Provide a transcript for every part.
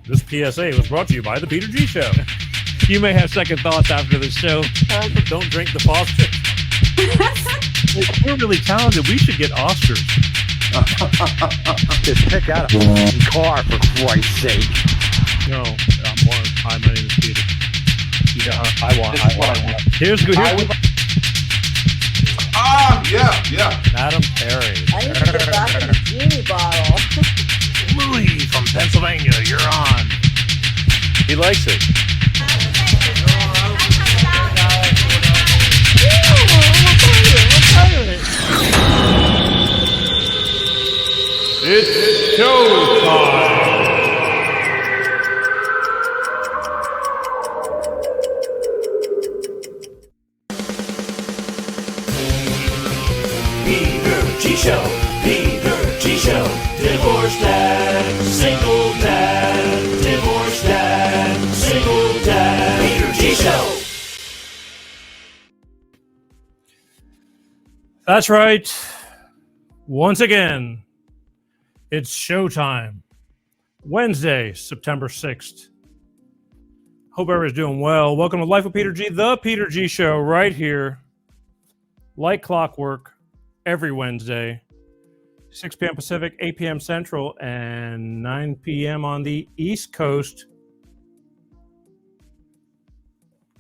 This PSA was brought to you by the Peter G Show. You may have second thoughts after the show. Don't drink the Foster. We're really talented. We should get Oscars. Just pick out a car, for Christ's sake. No, I'm one. Hi, my name is Peter. Yeah, I want. Here's good. Yeah. Madam Perry. I need to get back in the genie bottle. Louis from Pennsylvania, you're on. He likes it. It's showtime. Peter G Show, Peter G Show, divorced dad, single dad, divorced dad, single dad, Peter G Show. That's right. Once again, it's showtime. Wednesday, September 6th. Hope everybody's doing well. Welcome to Life with Peter G, the Peter G Show, right here, like clockwork, every Wednesday, 6 p.m. Pacific, 8 p.m. Central, and 9 p.m. on the East Coast.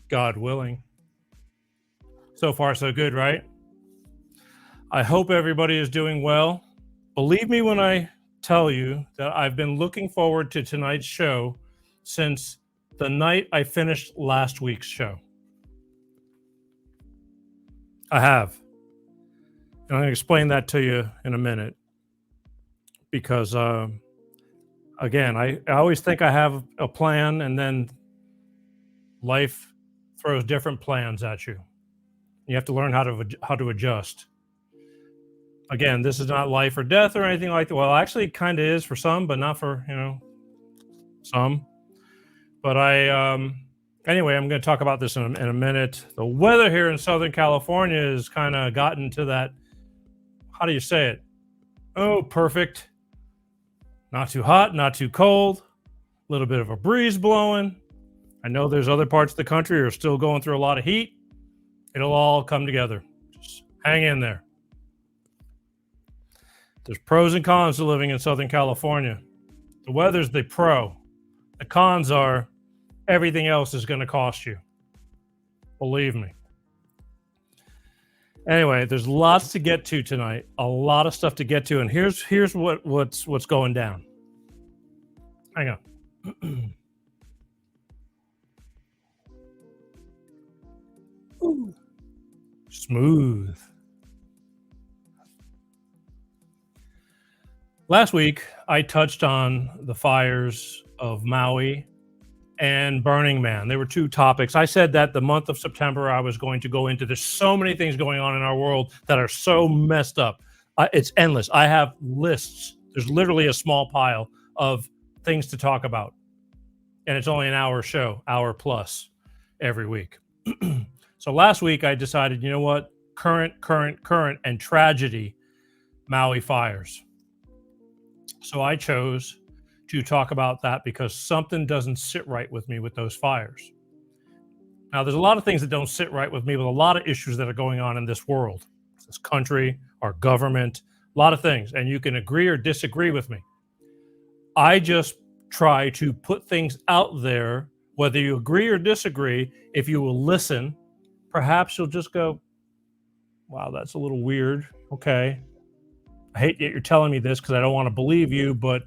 God willing. So far, so good, right? I hope everybody is doing well. Believe me when I tell you that I've been looking forward to tonight's show since the night I finished last week's show. I have. And I'm going to explain that to you in a minute. Because, again, I always think I have a plan, and then life throws different plans at you. You have to learn how to adjust. Again, this is not life or death or anything like that. Well, actually, it kind of is for some, but not for, some. But anyway, I'm going to talk about this in a minute. The weather here in Southern California has kind of gotten to that, how do you say it? Oh, perfect. Not too hot, not too cold. A little bit of a breeze blowing. I know there's other parts of the country that are still going through a lot of heat. It'll all come together. Just hang in there. There's pros and cons to living in Southern California. The weather's the pro. The cons are everything else is going to cost you. Believe me. Anyway, there's lots to get to tonight. A lot of stuff to get to, and here's what's going down. Hang on. Ooh. Smooth. Last week, I touched on the fires of Maui and Burning Man. There were two topics. I said that the month of September, I was going to go into. There's so many things going on in our world that are so messed up. It's endless. I have lists. There's literally a small pile of things to talk about. And it's only an hour show, hour plus every week. So last week, I decided, you know what? Current, and tragedy, Maui fires. So I chose to talk about that because something doesn't sit right with me with those fires. Now, there's a lot of things that don't sit right with me with a lot of issues that are going on in this world, this country, our government, a lot of things. And you can agree or disagree with me. I just try to put things out there, whether you agree or disagree. If you will listen, perhaps you'll just go, wow, that's a little weird. Okay. I hate that you're telling me this because I don't want to believe you, but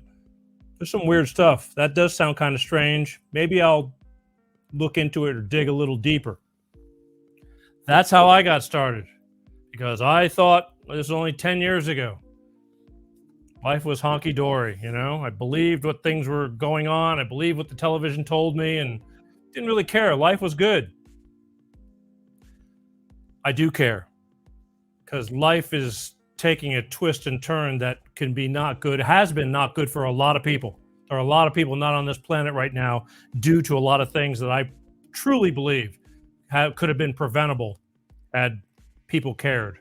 there's some weird stuff. That does sound kind of strange. Maybe I'll look into it or dig a little deeper. That's how I got started, because I thought this was only 10 years ago. Life was honky-dory, I believed what things were going on. I believed what the television told me and didn't really care. Life was good. I do care, because life is taking a twist and turn that can be not good, has been not good for a lot of people. There are a lot of people not on this planet right now due to a lot of things that I truly believe could have been preventable had people cared.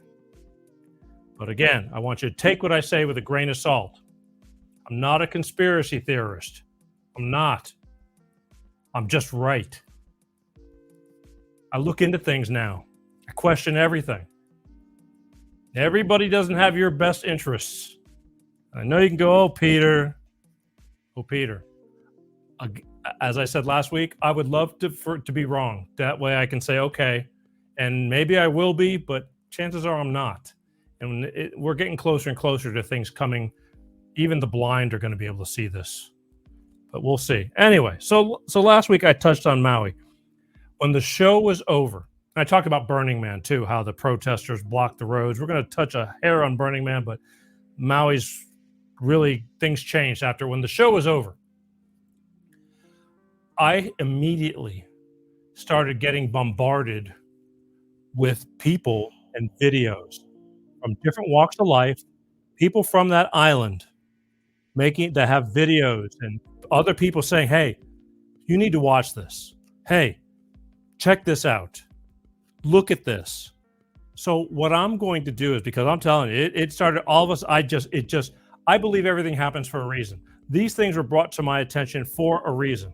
But again, I want you to take what I say with a grain of salt. I'm not a conspiracy theorist. I'm not. I'm just right. I look into things now. I question everything. Everybody doesn't have your best interests. I know you can go, oh, Peter. Oh, Peter. As I said last week, I would love to be wrong. That way I can say, okay, and maybe I will be, but chances are I'm not. And we're getting closer and closer to things coming. Even the blind are going to be able to see this. But we'll see. Anyway, so last week I touched on Maui. When the show was over, and I talked about Burning Man too, how the protesters blocked the roads. We're going to touch a hair on Burning Man, but Maui's really, things changed after when the show was over. I immediately started getting bombarded with people and videos from different walks of life, people from that island that have videos, and other people saying, hey, you need to watch this. Hey, check this out. Look at this. So what I'm going to do is, because I'm telling you, it started, all of us, I believe everything happens for a reason. These things were brought to my attention for a reason.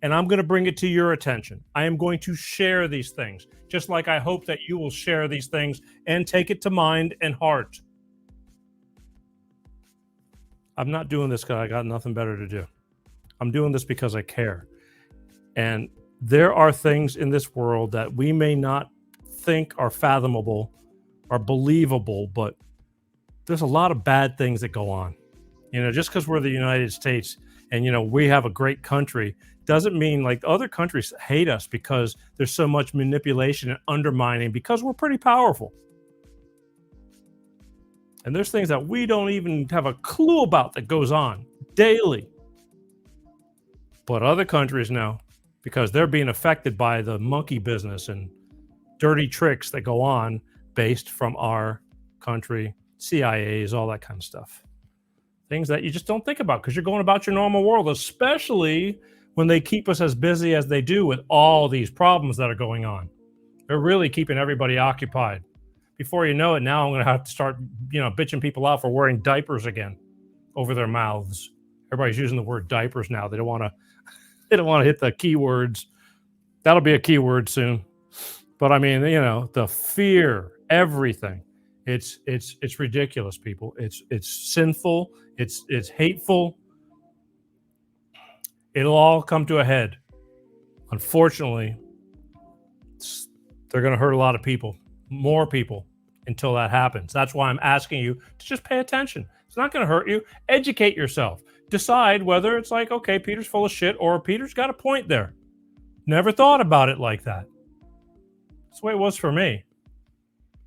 And I'm going to bring it to your attention. I am going to share these things, just like I hope that you will share these things and take it to mind and heart. I'm not doing this because I got nothing better to do. I'm doing this because I care. And there are things in this world that we may not think are fathomable or believable, but there's a lot of bad things that go on. You know, just because we're the United States and, you know, we have a great country doesn't mean like other countries hate us because there's so much manipulation and undermining, because we're pretty powerful. And there's things that we don't even have a clue about that goes on daily. But other countries know, because they're being affected by the monkey business and dirty tricks that go on based from our country, CIAs, all that kind of stuff. Things that you just don't think about because you're going about your normal world, especially when they keep us as busy as they do with all these problems that are going on. They're really keeping everybody occupied. Before you know it, now I'm going to have to start, bitching people out for wearing diapers again over their mouths. Everybody's using the word diapers now. They don't want to hit the keywords. That'll be a keyword soon. But I mean, the fear, everything. It's ridiculous, people. It's sinful. It's hateful. It'll all come to a head. Unfortunately, they're going to hurt a lot of people, more people, until that happens. That's why I'm asking you to just pay attention. It's not going to hurt you. Educate yourself. Decide whether it's like, okay, Peter's full of shit, or Peter's got a point there. Never thought about it like that. That's the way it was for me.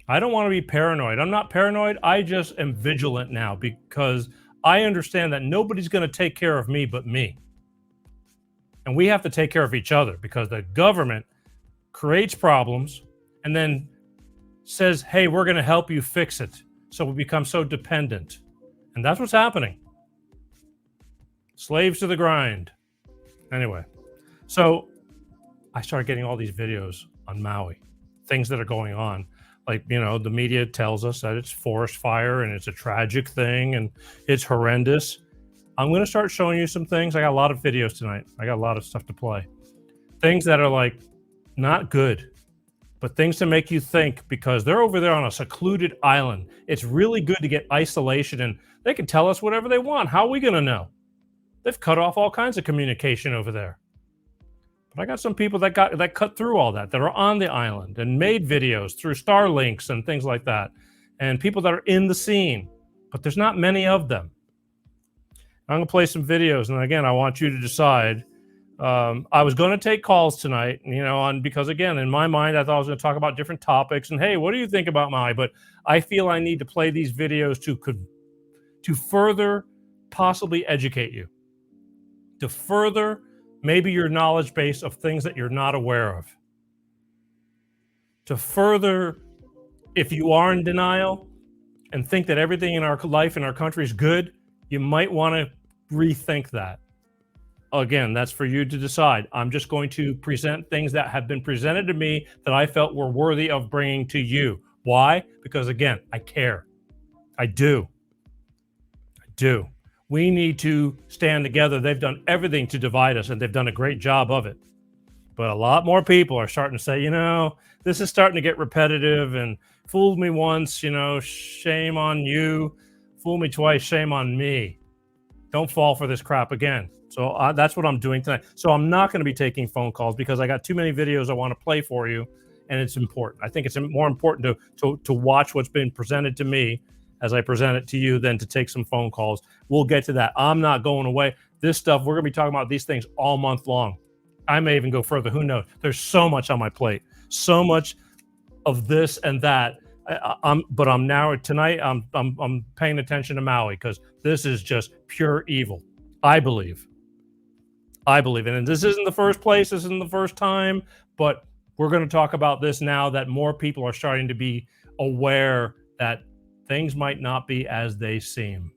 I don't want to be paranoid. I'm not paranoid. I just am vigilant now because I understand that nobody's going to take care of me but me. And we have to take care of each other because the government creates problems and then says, hey, we're going to help you fix it. So we become so dependent. And that's what's happening. Slaves to the grind. Anyway, so I started getting all these videos on Maui, things that are going on. Like, the media tells us that it's forest fire and it's a tragic thing and it's horrendous. I'm going to start showing you some things. I got a lot of videos tonight. I got a lot of stuff to play. Things that are like not good, but things to make you think, because they're over there on a secluded island. It's really good to get isolation, and they can tell us whatever they want. How are we going to know? They've cut off all kinds of communication over there. But I got some people that cut through all that are on the island and made videos through Starlinks and things like that, and people that are in the scene, but there's not many of them. I'm going to play some videos, and again, I want you to decide. I was going to take calls tonight, because again, in my mind, I thought I was going to talk about different topics, and hey, what do you think about Maui? But I feel I need to play these videos to further possibly educate you, to further maybe your knowledge base of things that you're not aware of, to further, if you are in denial and think that everything in our life in our country is good, you might want to rethink that. Again, that's for you to decide. I'm just going to present things that have been presented to me that I felt were worthy of bringing to you. Why? Because again, I care. I do. We need to stand together. They've done everything to divide us, and they've done a great job of it. But a lot more people are starting to say, this is starting to get repetitive, and fooled me once, shame on you. Fool me twice, shame on me. Don't fall for this crap again. So that's what I'm doing tonight. So I'm not going to be taking phone calls because I got too many videos I want to play for you, and it's important. I think it's more important to watch what's been presented to me as I present it to you than to take some phone calls. We'll get to that. I'm not going away. This stuff, we're going to be talking about these things all month long. I may even go further. Who knows? There's so much on my plate, so much of this and that. But I'm now tonight. I'm paying attention to Maui because this is just pure evil. I believe, and this isn't the first place. This isn't the first time. But we're going to talk about this now that more people are starting to be aware that things might not be as they seem.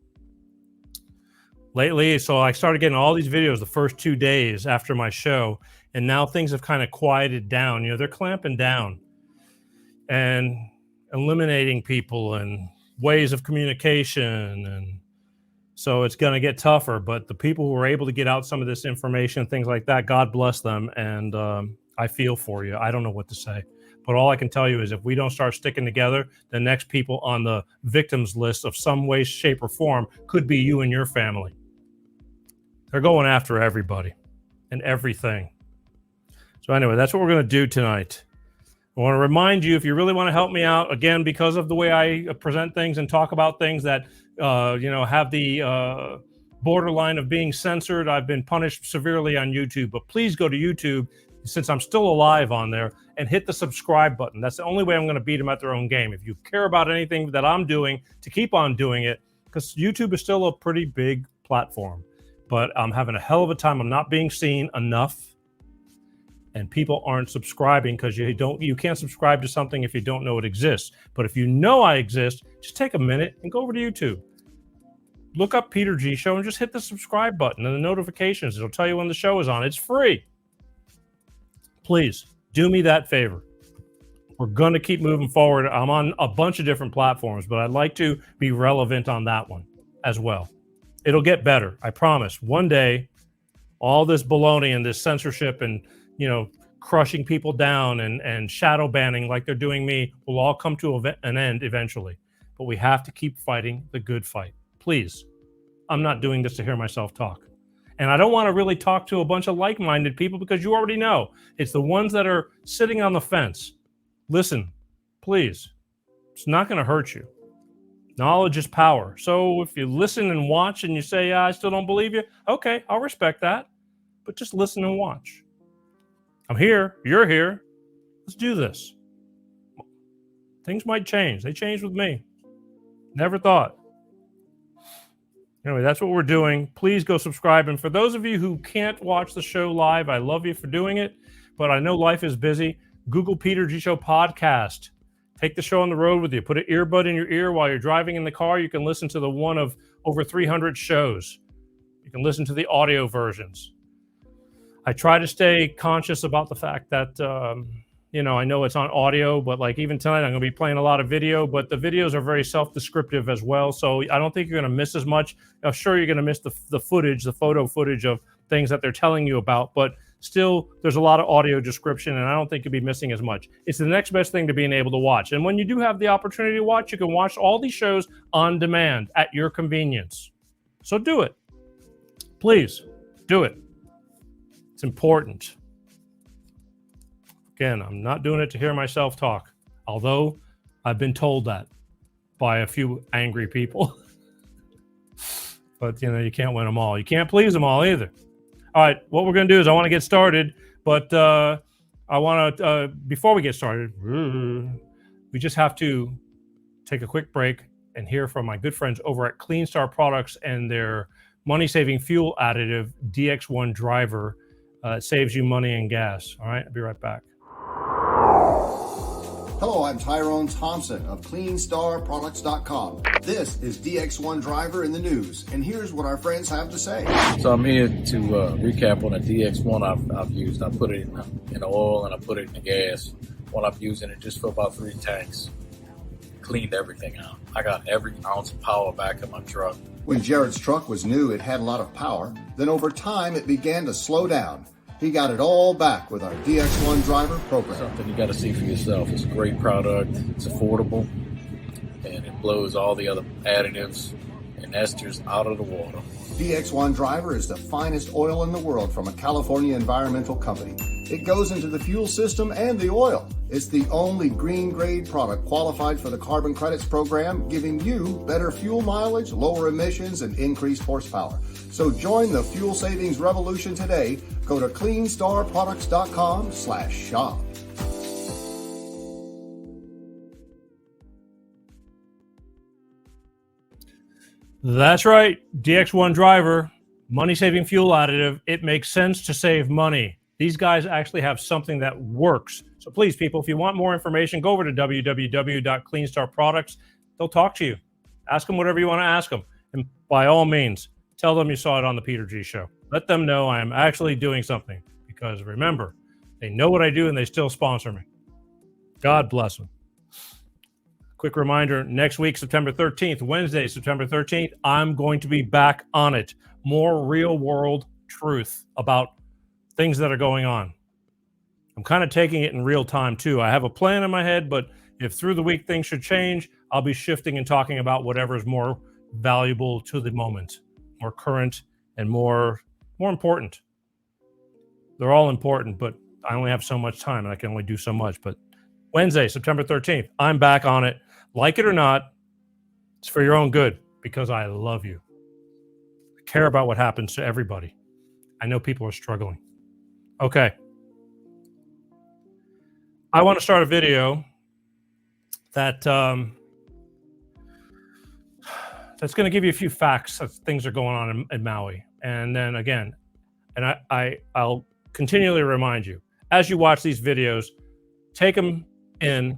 Lately, so I started getting all these videos the first 2 days after my show, and now things have kind of quieted down. They're clamping down and eliminating people and ways of communication, and so it's going to get tougher. But the people who are able to get out some of this information, things like that, God bless them, and I feel for you. I don't know what to say. But all I can tell you is if we don't start sticking together, the next people on the victims list of some way, shape, or form could be you and your family. They're going after everybody and everything. So anyway, that's what we're going to do tonight. I want to remind you, if you really want to help me out, again, because of the way I present things and talk about things that, have the borderline of being censored, I've been punished severely on YouTube. But please go to YouTube, since I'm still alive on there, and hit the subscribe button. That's the only way I'm going to beat them at their own game. If you care about anything that I'm doing, to keep on doing it, because YouTube is still a pretty big platform. But I'm having a hell of a time. I'm not being seen enough, and people aren't subscribing because you can't subscribe to something if you don't know it exists. But if you know I exist, just take a minute and go over to YouTube. Look up Peter G Show and just hit the subscribe button and the notifications. It'll tell you when the show is on. It's free. Please do me that favor. We're going to keep moving forward. I'm on a bunch of different platforms, but I'd like to be relevant on that one as well. It'll get better. I promise. One day, all this baloney and this censorship and, crushing people down and shadow banning like they're doing me will all come to an end eventually. But we have to keep fighting the good fight. Please. I'm not doing this to hear myself talk. And I don't want to really talk to a bunch of like-minded people because you already know. It's the ones that are sitting on the fence. Listen, please. It's not going to hurt you. Knowledge is power. So if you listen and watch and you say, I still don't believe you, okay, I'll respect that. But just listen and watch. I'm here. You're here. Let's do this. Things might change. They changed with me. Never thought. Anyway, that's what we're doing. Please go subscribe. And for those of you who can't watch the show live, I love you for doing it. But I know life is busy. Google Peter G Show podcast. Take the show on the road with you. Put an earbud in your ear while you're driving in the car. You can listen to the one of over 300 shows. You can listen to the audio versions. I try to stay conscious about the fact that, I know it's on audio, but like even tonight, I'm going to be playing a lot of video, but the videos are very self-descriptive as well. So I don't think you're going to miss as much. I'm sure you're going to miss the footage, the photo footage of things that they're telling you about, but still there's a lot of audio description, and I don't think you'll be missing as much. It's the next best thing to being able to watch. And when you do have the opportunity to watch, you can watch all these shows on demand at your convenience. So do it. Please do it. It's important. Again, I'm not doing it to hear myself talk, although I've been told that by a few angry people. But, you can't win them all. You can't please them all either. All right, what we're going to do is I want to get started, but I want to, before we get started, we just have to take a quick break and hear from my good friends over at Clean Star Products and their money-saving fuel additive DX1 driver. It saves you money and gas. All right, I'll be right back. Hello, I'm Tyrone Thompson of CleanStarProducts.com. This is DX1 Driver in the news, and here's what our friends have to say. So I'm here to recap on the DX1 I've used. I put it in the oil and I put it in the gas. While I'm using it just for about 3 tanks. cleaned everything out. I got every ounce of power back in my truck. When Jared's truck was new, it had a lot of power. Then over time, it began to slow down. He got it all back with our DX1 driver program. Something you got to see for yourself. It's a great product. It's affordable. And it blows all the other additives and esters out of the water. DX1 driver is the finest oil in the world from a California environmental company. It goes into the fuel system and the oil. It's the only green grade product qualified for the carbon credits program, giving you better fuel mileage, lower emissions, and increased horsepower. So join the fuel savings revolution today. Go to cleanstarproducts.com/shop. That's right. DX1 driver, money-saving fuel additive. It makes sense to save money. These guys actually have something that works. So please, people, if you want more information, go over to www.cleanstarproducts. They'll talk to you. Ask them whatever you want to ask them. And by all means, tell them you saw it on the Peter G Show. Let them know I am actually doing something. Because remember, they know what I do and they still sponsor me. God bless them. Quick reminder, next week, September 13th, Wednesday, September 13th, I'm going to be back on it. More real world truth about things that are going on. I'm kind of taking it in real time too. I have a plan in my head, but if through the week things should change, I'll be shifting and talking about whatever is more valuable to the moment, more current and more important. They're all important, but I only have so much time and I can only do so much. But Wednesday, September 13th, I'm back on it. Like it or not, it's for your own good because I love you. I care about what happens to everybody. I know people are struggling. Okay. I want to start a video that that's going to give you a few facts of things are going on in Maui. And then again, and I'll continually remind you, as you watch these videos, take them in,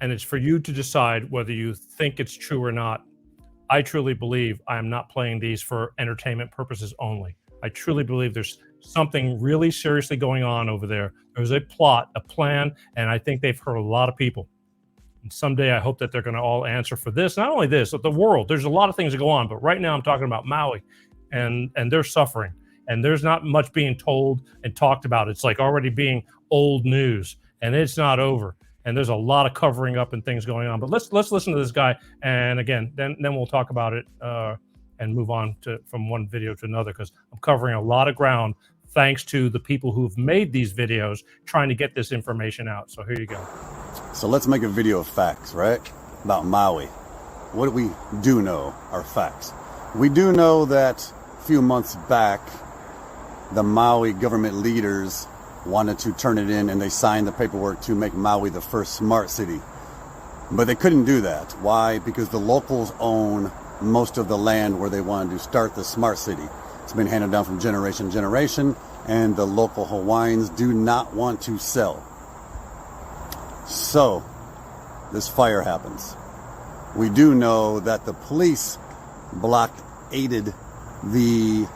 and it's for you to decide whether you think it's true or not. I truly believe I am not playing these for entertainment purposes only. I truly believe there's something really seriously going on over there. There's a plot, a plan, and I think they've hurt a lot of people. And someday I hope that they're going to all answer for this. Not only this, but the world. There's a lot of things that go on, but right now I'm talking about Maui, and they're suffering. And there's not much being told and talked about. It's like already being old news, and it's not over. And there's a lot of covering up and things going on. But let's listen to this guy, and again, then we'll talk about it and move on from one video to another, because I'm covering a lot of ground thanks to the people who've made these videos trying to get this information out. So here you go. So let's make a video of facts, right? About Maui. What do we do know are facts? We do know that a few months back, the Maui government leaders wanted to turn it in, and they signed the paperwork to make Maui the first smart city. But they couldn't do that. Why? Because the locals own most of the land where they wanted to start the smart city. It's been handed down from generation to generation, and the local Hawaiians do not want to sell. So this fire happens. We do know that the police blockaded the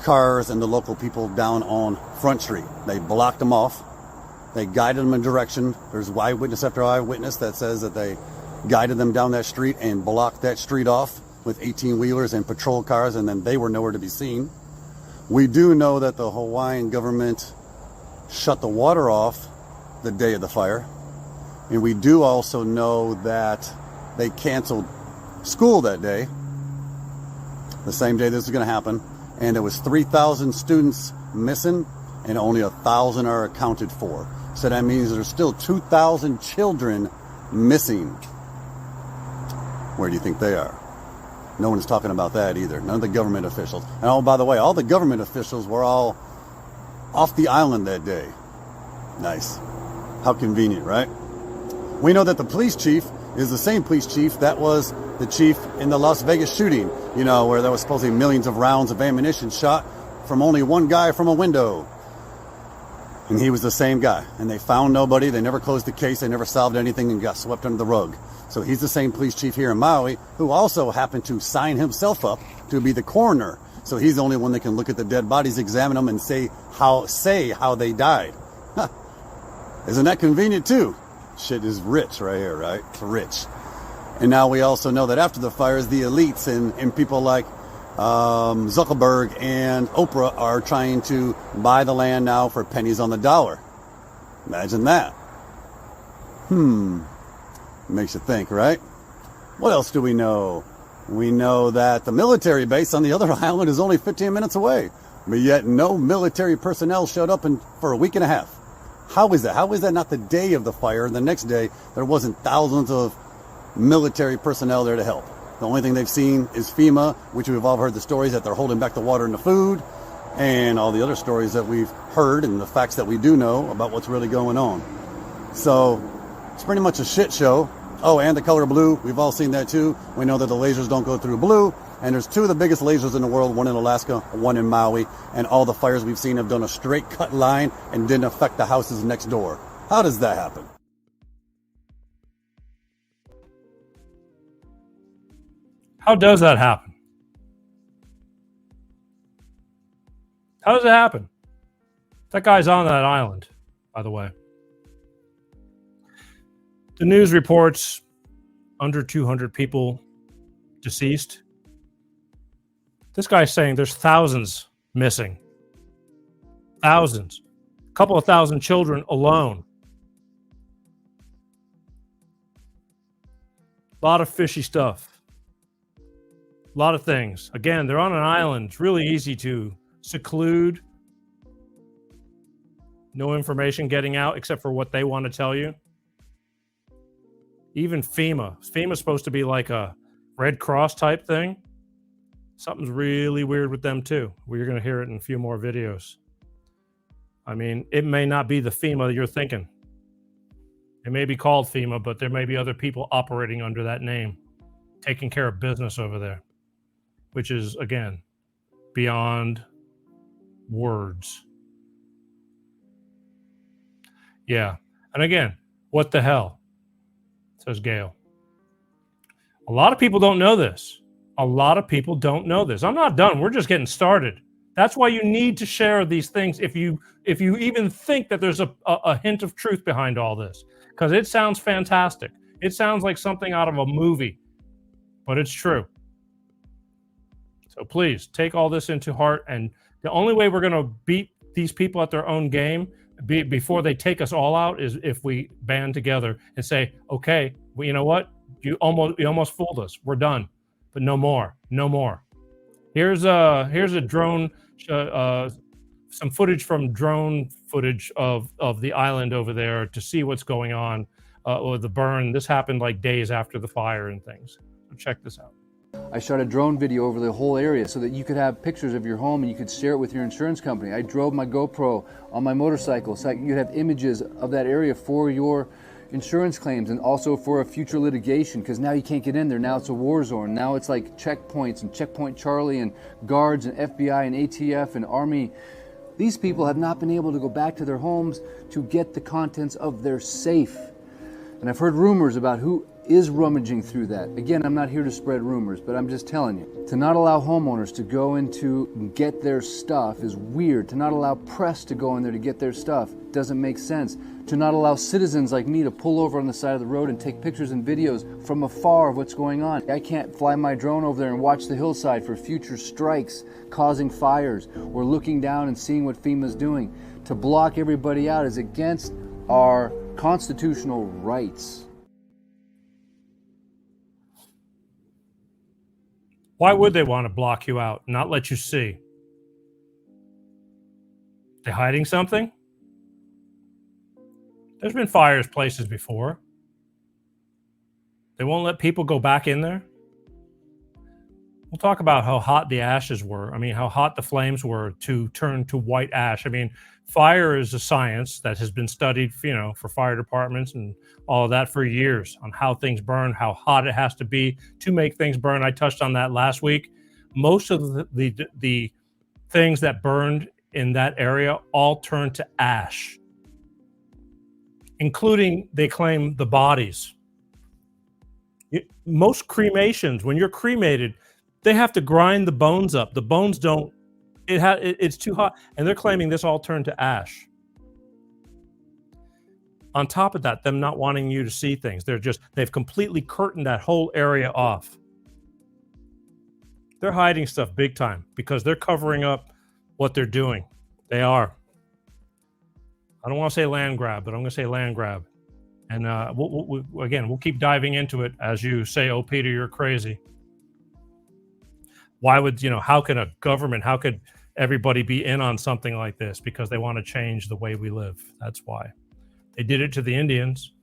cars and the local people down on Front Street. They blocked them off. They guided them in direction. There's eyewitness after eyewitness that says that they guided them down that street and blocked that street off with 18-wheelers and patrol cars, and then they were nowhere to be seen. We do know that the Hawaiian government shut the water off the day of the fire. And we do also know that they canceled school that day, the same day this is going to happen. And there was 3,000 students missing, and only 1,000 are accounted for. So that means there's still 2,000 children missing. Where do you think they are? No one's talking about that either. None of the government officials. And oh, by the way, all the government officials were all off the island that day. Nice. How convenient, right? We know that the police chief is the same police chief that was the chief in the Las Vegas shooting, you know, where there was supposedly millions of rounds of ammunition shot from only one guy from a window. And he was the same guy. And they found nobody. They never closed the case. They never solved anything and got swept under the rug. So he's the same police chief here in Maui, who also happened to sign himself up to be the coroner. So he's the only one that can look at the dead bodies, examine them, and say how they died. Huh. Isn't that convenient too? Shit is rich right here, right? It's rich. And now we also know that after the fires, the elites and people like Zuckerberg and Oprah are trying to buy the land now for pennies on the dollar. Imagine that. Makes you think, right? What else do we know? We know that the military base on the other island is only 15 minutes away, but yet no military personnel showed up for a week and a half. How is that? How is that not the day of the fire? The next day, there wasn't thousands of military personnel there to help. The only thing they've seen is FEMA, which we've all heard the stories that they're holding back the water and the food, and all the other stories that we've heard and the facts that we do know about what's really going on. So it's pretty much a shit show. Oh, and the color blue, we've all seen that too. We know that the lasers don't go through blue, and there's 2 of the biggest lasers in the world, one in Alaska, one in Maui, and all the fires we've seen have done a straight cut line and didn't affect the houses next door. How does that happen? How does that happen? How does it happen? That guy's on that island, by the way. The news reports under 200 people deceased. This guy's saying there's thousands missing. Thousands. A couple of thousand children alone. A lot of fishy stuff. A lot of things. Again, they're on an island. It's really easy to seclude. No information getting out except for what they want to tell you. Even FEMA. FEMA's supposed to be like a Red Cross type thing. Something's really weird with them too. We're going to hear it in a few more videos. I mean, it may not be the FEMA you're thinking. It may be called FEMA, but there may be other people operating under that name, taking care of business over there, which is, again, beyond words. Yeah. And again, what the hell? Says Gail. A lot of people don't know this. A lot of people don't know this. I'm not done. We're just getting started. That's why you need to share these things if you even think that there's a hint of truth behind all this. Because it sounds fantastic. It sounds like something out of a movie. But it's true. So please take all this into heart. And the only way we're going to beat these people at their own game before they take us all out is if we band together and say, okay, well, you know what? You almost fooled us. We're done. But no more. No more. Here's a drone, some footage from drone footage of the island over there to see what's going on with the burn. This happened like days after the fire and things. So check this out. I shot a drone video over the whole area so that you could have pictures of your home and you could share it with your insurance company. I drove my GoPro on my motorcycle so you could have images of that area for your insurance claims and also for a future litigation, because now you can't get in there. Now it's a war zone. Now it's like checkpoints and Checkpoint Charlie and guards and FBI and ATF and Army. These people have not been able to go back to their homes to get the contents of their safe. And I've heard rumors about who is rummaging through that. Again, I'm not here to spread rumors, but I'm just telling you. To not allow homeowners to go into and get their stuff is weird. To not allow press to go in there to get their stuff doesn't make sense. To not allow citizens like me to pull over on the side of the road and take pictures and videos from afar of what's going on. I can't fly my drone over there and watch the hillside for future strikes causing fires or looking down and seeing what FEMA's doing. To block everybody out is against our constitutional rights. Why would they want to block you out, not let you see? They hiding something? There's been fires places before. They won't let people go back in there. We'll talk about how hot the ashes were. I mean, how hot the flames were to turn to white ash. I mean, fire is a science that has been studied, for fire departments and all of that for years on how things burn, how hot it has to be to make things burn. I touched on that last week. Most of the things that burned in that area all turned to ash, including, they claim, the bodies. Most cremations, when you're cremated, they have to grind the bones up. The bones don't, it's too hot. And they're claiming this all turned to ash. On top of that, them not wanting you to see things. They've completely curtained that whole area off. They're hiding stuff big time because they're covering up what they're doing. They are. I don't want to say land grab, but I'm going to say land grab. And we'll keep diving into it as you say, oh, Peter, you're crazy. Why would, how could everybody be in on something like this? Because they want to change the way we live. That's why. They did it to the Indians.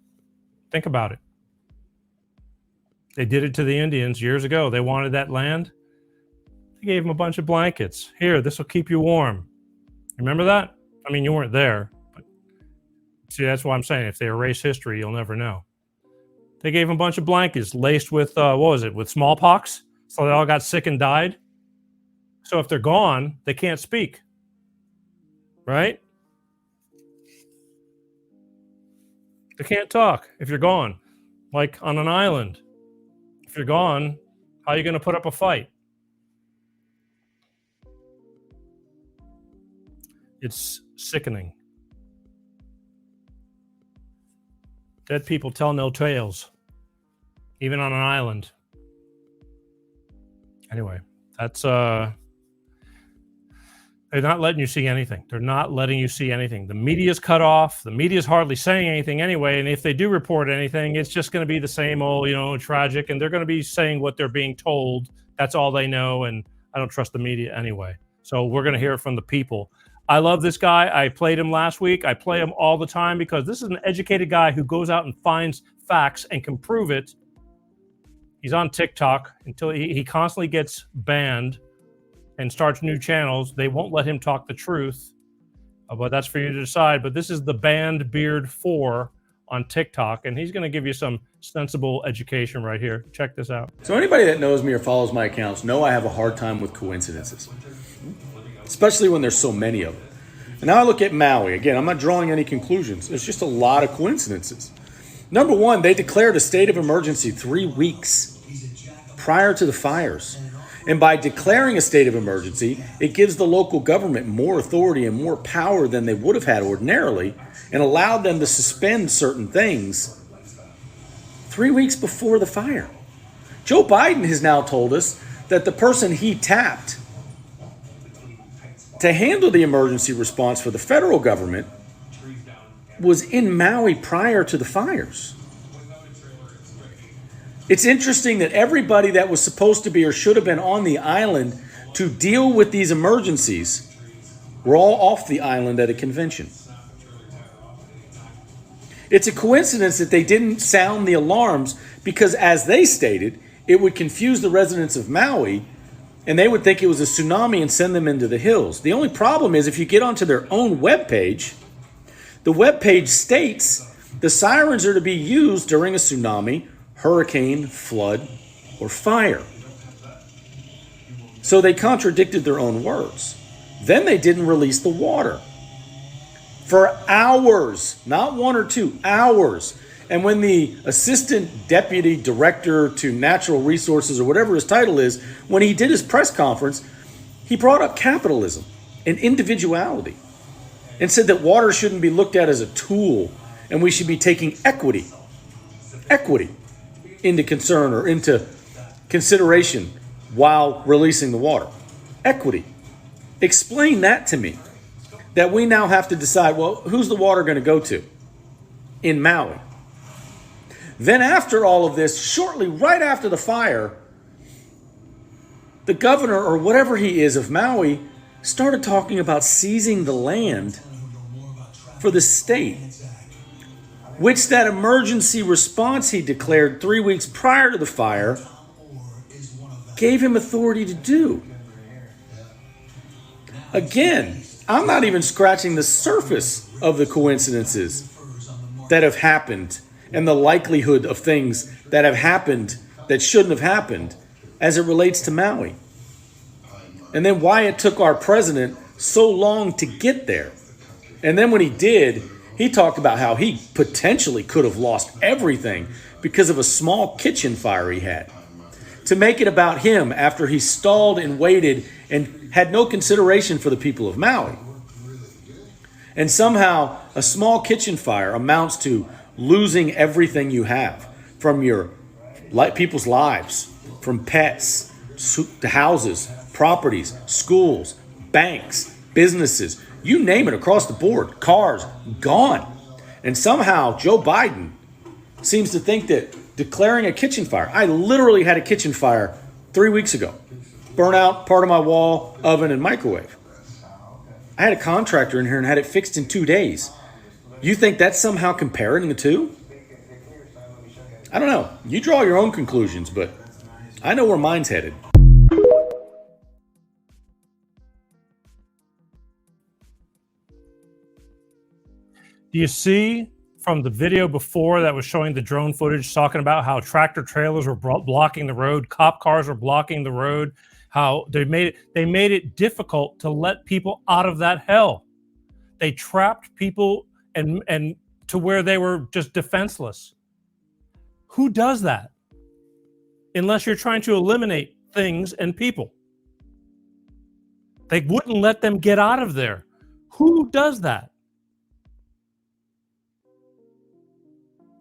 Think about it. They did it to the Indians years ago. They wanted that land. They gave them a bunch of blankets. Here, this will keep you warm. Remember that? I mean, you weren't there. But see, that's why I'm saying if they erase history, you'll never know. They gave them a bunch of blankets laced with, with smallpox? So they all got sick and died. So if they're gone, they can't speak. Right? They can't talk if you're gone. Like on an island. If you're gone, how are you going to put up a fight? It's sickening. Dead people tell no tales. Even on an island. Anyway, that's they're not letting you see anything. They're not letting you see anything. The media's cut off. The media's hardly saying anything anyway. And if they do report anything, it's just going to be the same old, tragic. And they're going to be saying what they're being told. That's all they know. And I don't trust the media anyway. So we're going to hear it from the people. I love this guy. I played him last week. I play him all the time because this is an educated guy who goes out and finds facts and can prove it. He's on TikTok until he constantly gets banned and starts new channels. They won't let him talk the truth, but that's for you to decide. But this is the Banned Beard 4 on TikTok, and he's going to give you some sensible education right here. Check this out. So anybody that knows me or follows my accounts know I have a hard time with coincidences, especially when there's so many of them. And now I look at Maui. Again, I'm not drawing any conclusions. It's just a lot of coincidences. Number one, they declared a state of emergency 3 weeks prior to the fires. And by declaring a state of emergency, it gives the local government more authority and more power than they would have had ordinarily and allowed them to suspend certain things 3 weeks before the fire. Joe Biden has now told us that the person he tapped to handle the emergency response for the federal government was in Maui prior to the fires. It's interesting that everybody that was supposed to be or should have been on the island to deal with these emergencies were all off the island at a convention. It's a coincidence that they didn't sound the alarms because, as they stated, it would confuse the residents of Maui and they would think it was a tsunami and send them into the hills. The only problem is if you get onto their own webpage, the webpage states the sirens are to be used during a tsunami, hurricane, flood, or fire. So they contradicted their own words. Then they didn't release the water. For hours, not 1 or 2, hours. And when the assistant deputy director to natural resources or whatever his title is, when he did his press conference, he brought up capitalism and individuality and said that water shouldn't be looked at as a tool and we should be taking equity into concern or into consideration while releasing the water. Equity. Explain that to me. That we now have to decide, well, who's the water going to go to in Maui? Then after all of this, shortly right after the fire, the governor or whatever he is of Maui started talking about seizing the land for the state, which that emergency response he declared 3 weeks prior to the fire gave him authority to do. Again, I'm not even scratching the surface of the coincidences that have happened and the likelihood of things that have happened that shouldn't have happened as it relates to Maui. And then why it took our president so long to get there. And then when he did, he talked about how he potentially could have lost everything because of a small kitchen fire he had. To make it about him after he stalled and waited and had no consideration for the people of Maui. And somehow a small kitchen fire amounts to losing everything you have, from your people's lives, from pets, to houses, properties, schools, banks, businesses, you name it, across the board, cars, gone. And somehow Joe Biden seems to think that declaring a kitchen fire, I literally had a kitchen fire 3 weeks ago, burn out part of my wall, oven, and microwave. I had a contractor in here and had it fixed in 2 days. You think that's somehow comparing the two? I don't know. You draw your own conclusions, but I know where mine's headed. Do you see from the video before that was showing the drone footage talking about how tractor trailers were blocking the road, cop cars were blocking the road, how they made it difficult to let people out of that hell. They trapped people and to where they were just defenseless. Who does that? Unless you're trying to eliminate things and people. They wouldn't let them get out of there. Who does that?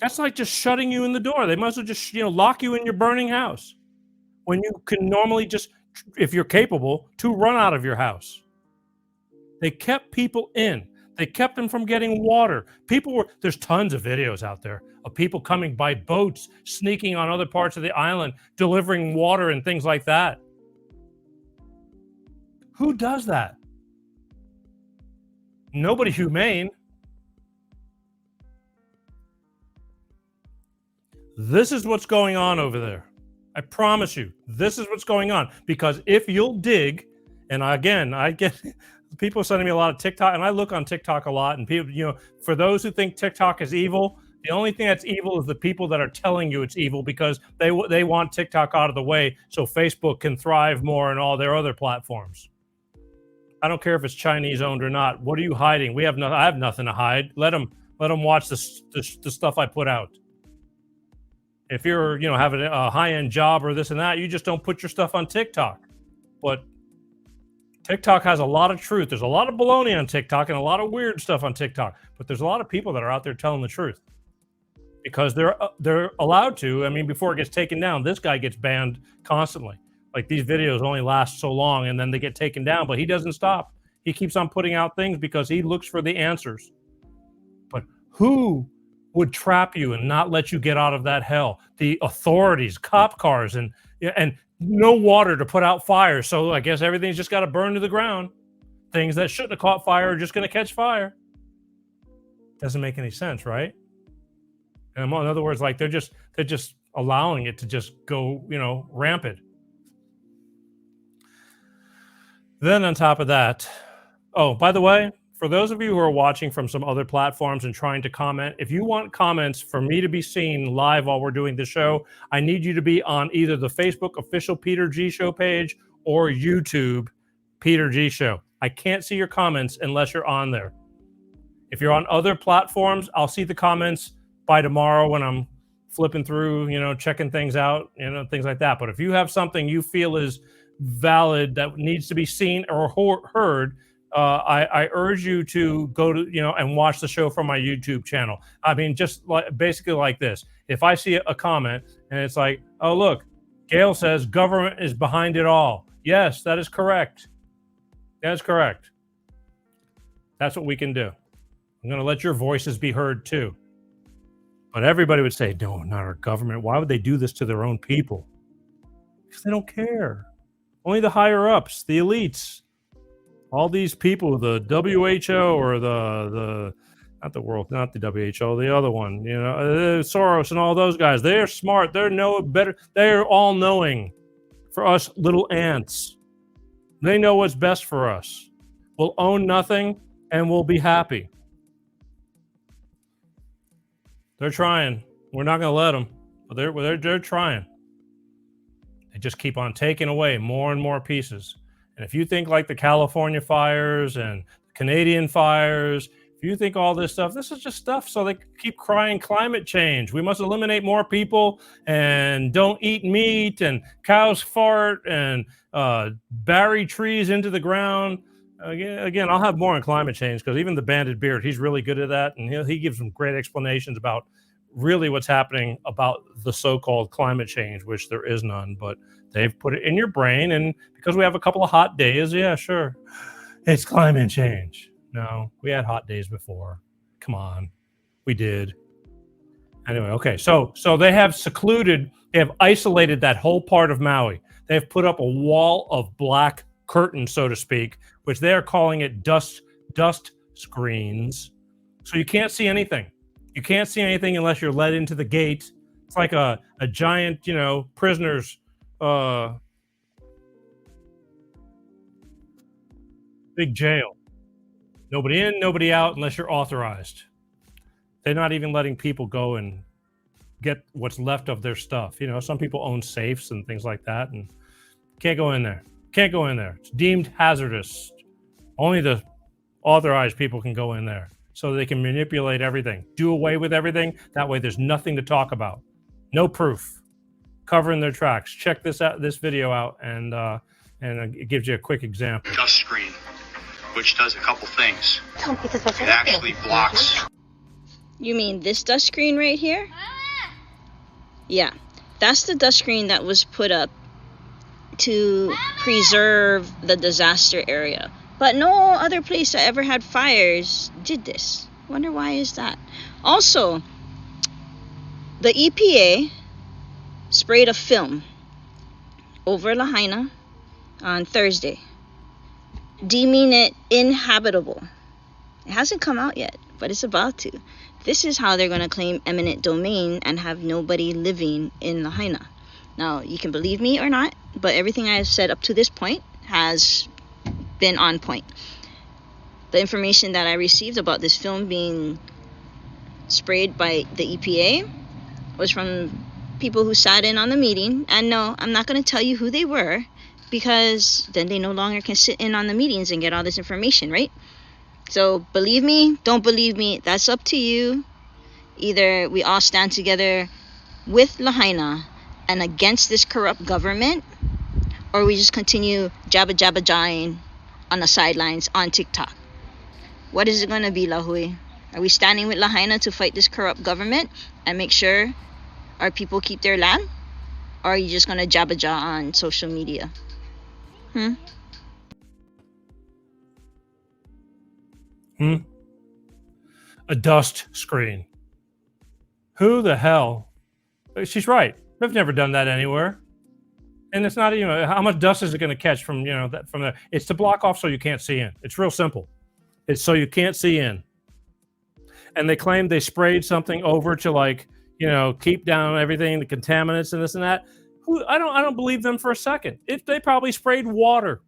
That's like just shutting you in the door. They must have just, lock you in your burning house when you can normally just, if you're capable, to run out of your house. They kept people in. They kept them from getting water. There's tons of videos out there of people coming by boats, sneaking on other parts of the island, delivering water and things like that. Who does that? Nobody humane. This is what's going on over there. I promise you, this is what's going on. Because if you'll dig, and again, I get people sending me a lot of TikTok, and I look on TikTok a lot, and people, for those who think TikTok is evil, the only thing that's evil is the people that are telling you it's evil, because they want TikTok out of the way so Facebook can thrive more and all their other platforms. I don't care if it's Chinese owned or not. What are you hiding? I have nothing to hide. Let them watch the stuff I put out. If you're, having a high-end job or this and that, you just don't put your stuff on TikTok. But TikTok has a lot of truth. There's a lot of baloney on TikTok and a lot of weird stuff on TikTok. But there's a lot of people that are out there telling the truth because they're allowed to. I mean, before it gets taken down, this guy gets banned constantly. Like, these videos only last so long and then they get taken down. But he doesn't stop. He keeps on putting out things because he looks for the answers. But who would trap you and not let you get out of that hell? The authorities, cop cars, and no water to put out fires. So I guess everything's just got to burn to the ground. Things that shouldn't have caught fire are just going to catch fire. Doesn't make any sense, right? And in other words, like they're just allowing it to just go, rampant. Then on top of that, oh, by the way, for those of you who are watching from some other platforms and trying to comment, if you want comments for me to be seen live while we're doing the show, I need you to be on either the Facebook official Peter G Show page or YouTube Peter G Show. I can't see your comments unless you're on there. If you're on other platforms, I'll see the comments by tomorrow when I'm flipping through, checking things out, things like that. But if you have something you feel is valid that needs to be seen or heard, I urge you to go to, and watch the show from my YouTube channel. I mean, just basically like this. If I see a comment and it's like, oh, look, Gail says government is behind it all. Yes, that is correct. That is correct. That's what we can do. I'm going to let your voices be heard too. But everybody would say, no, not our government. Why would they do this to their own people? Because they don't care. Only the higher ups, the elites. All these people, the WHO or the not the world, not the WHO, the other one, Soros and all those guys, they're smart. They're no better. They're all knowing for us little ants. They know what's best for us. We'll own nothing and we'll be happy. They're trying. We're not going to let them, but they're trying. They just keep on taking away more and more pieces. And if you think like the California fires and Canadian fires, if you think all this stuff, this is just stuff so they keep crying climate change. We must eliminate more people and don't eat meat and cows fart and bury trees into the ground. Again, I'll have more on climate change because even the Banded Beard, he's really good at that, and he gives some great explanations about really what's happening about the so-called climate change, which there is none, but they've put it in your brain, and because we have a couple of hot days, yeah, sure, it's climate change. No, we had hot days before. Come on, we did. Anyway, okay, so they have isolated that whole part of Maui. They've put up a wall of black curtain, so to speak, which they're calling it dust screens. So you can't see anything. You can't see anything unless you're led into the gate. It's like a giant, prisoners big jail. Nobody in, nobody out unless you're authorized. They're not even letting people go and get what's left of their stuff. Some people own safes and things like that, and can't go in there. Can't go in there. It's deemed hazardous. Only the authorized people can go in there so they can manipulate everything, do away with everything. That way there's nothing to talk about. No proof. Covering their tracks. Check this video out, and it gives you a quick example. Dust screen, which does a couple things. It actually blocks. You mean this dust screen right here? Yeah, that's the dust screen that was put up to preserve the disaster area. But no other place that ever had fires did this. Wonder why is that? Also, the EPA sprayed a film over Lahaina on Thursday, deeming it inhabitable. It hasn't come out yet, but it's about to. This is how they're going to claim eminent domain and have nobody living in Lahaina. Now, you can believe me or not, but everything I have said up to this point has been on point. The information that I received about this film being sprayed by the EPA was from people who sat in on the meeting. And no, I'm not going to tell you who they were, because then they no longer can sit in on the meetings and get all this information, right? So believe me, don't believe me, that's up to you. Either we all stand together with Lahaina and against this corrupt government, or we just continue jabba-jabba-jawing on the sidelines on TikTok. What is it going to be, Lahui? Are we standing with Lahaina to fight this corrupt government and make sure our people keep their land? Or are you just going to jabba-jaw on social media? A dust screen. Who the hell? She's right. We've never done that anywhere. And it's not even, how much dust is it going to catch from, from there? It's to block off so you can't see in. It's real simple. It's so you can't see in. And they claim they sprayed something over to keep down everything, the contaminants and this and that. I don't believe them for a second. They probably sprayed water.